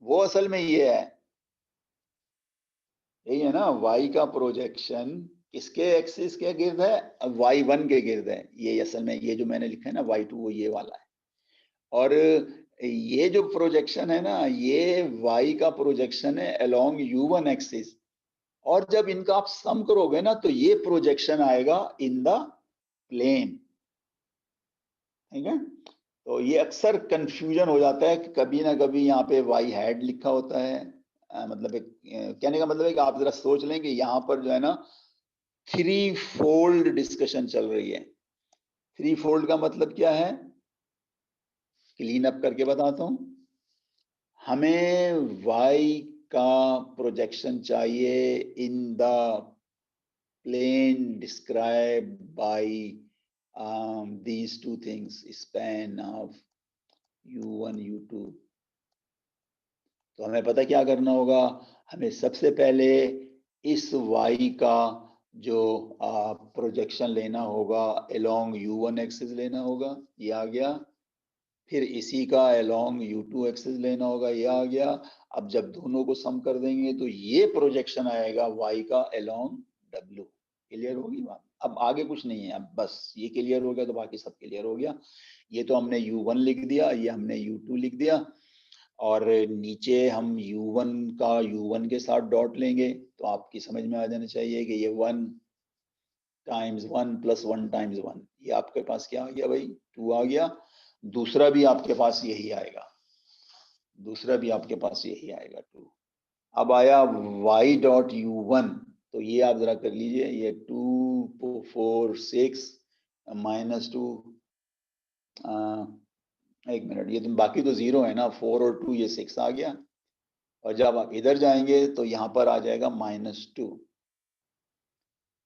वो असल में ये है, यही है ना, वाई का प्रोजेक्शन किसके एक्सिस के गिर्द है? y1 के गिर्द है। ये असल में ये जो मैंने लिखा है ना y2 वो ये वाला है। और ये जो प्रोजेक्शन है ना, ये y का प्रोजेक्शन है अलोंग u1 एक्सिस। और जब इनका आप सम करोगे ना तो ये प्रोजेक्शन आएगा इन द प्लेन। ठीक है, तो ये अक्सर कंफ्यूजन हो जाता है कि कभी ना कभी यहाँ पे y हैड लिखा होता है। मतलब कहने का मतलब है कि आप जरा सोच लें कि यहाँ पर जो है ना 3 फोल्ड डिस्कशन चल रही है। 3 फोल्ड का मतलब क्या है? क्लीन अप करके बताता हूं। हमें y का प्रोजेक्शन चाहिए in the plane describe by these two things, span of u1 u2। तो हमें पता क्या करना होगा? हमें सबसे पहले इस y का जो प्रोजेक्शन लेना होगा अलोंग u1 एक्सिस लेना होगा, ये आ गया। फिर इसी का अलोंग u2 एक्सिस लेना होगा, ये आ गया। अब जब दोनों को सम कर देंगे तो ये प्रोजेक्शन आएगा y का अलोंग w। क्लियर होगी बात? अब आगे कुछ नहीं है, अब बस ये क्लियर हो गया तो बाकी सब क्लियर हो गया। ये तो हमने u1 लिख दिया, ये हमने u2 लिख दिया, और नीचे हम u1 का u1 के साथ डॉट लेंगे तो आपकी समझ में आ जाना चाहिए कि ये 1 टाइम्स 1 प्लस 1 टाइम्स 1, ये आपके पास क्या आ गया भाई? 2 आ गया। दूसरा भी आपके पास यही आएगा, दूसरा भी आपके पास यही आएगा 2। अब आया y डॉट u1, तो ये आप जरा कर लीजिए, ये 2 4 6 -2, एक मिनट, ये तो बाकी तो 0 है ना, 4 और 2 ये 6 आ गया। और जब आप इधर जाएंगे तो यहां पर आ जाएगा -2।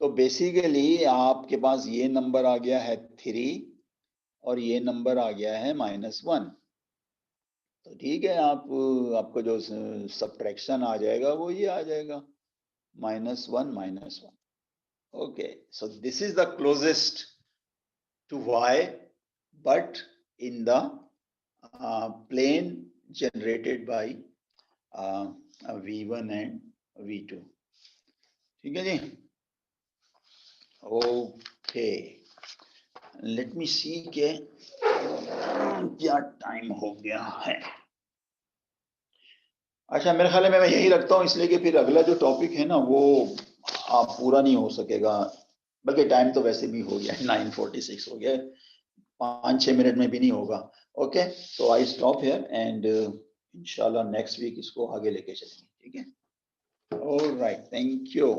तो बेसिकली आपके पास ये नंबर आ गया है 3 और ये नंबर आ गया है -1। तो ठीक है, आपको जो सब्ट्रैक्शन आ जाएगा वो ये आ जाएगा -1 -1। Okay, so this is the closest to y but in the plane generated by v1 and v2। ठीक है जी, ओके, लेट मी सी के क्या टाइम हो गया है। अच्छा, मेरे ख्याल में मैं यही रखता हूँ, इसलिए कि फिर अगला जो टॉपिक है ना वो आप पूरा नहीं हो सकेगा, बल्कि टाइम तो वैसे भी हो गया है, 9:46 हो गया, 5-6 मिनट में भी नहीं होगा। ओके, तो आई स्टॉप हियर एंड इंशाल्लाह नेक्स्ट वीक इसको आगे लेके चलेंगे। ठीक है, ऑलराइट, थैंक यू।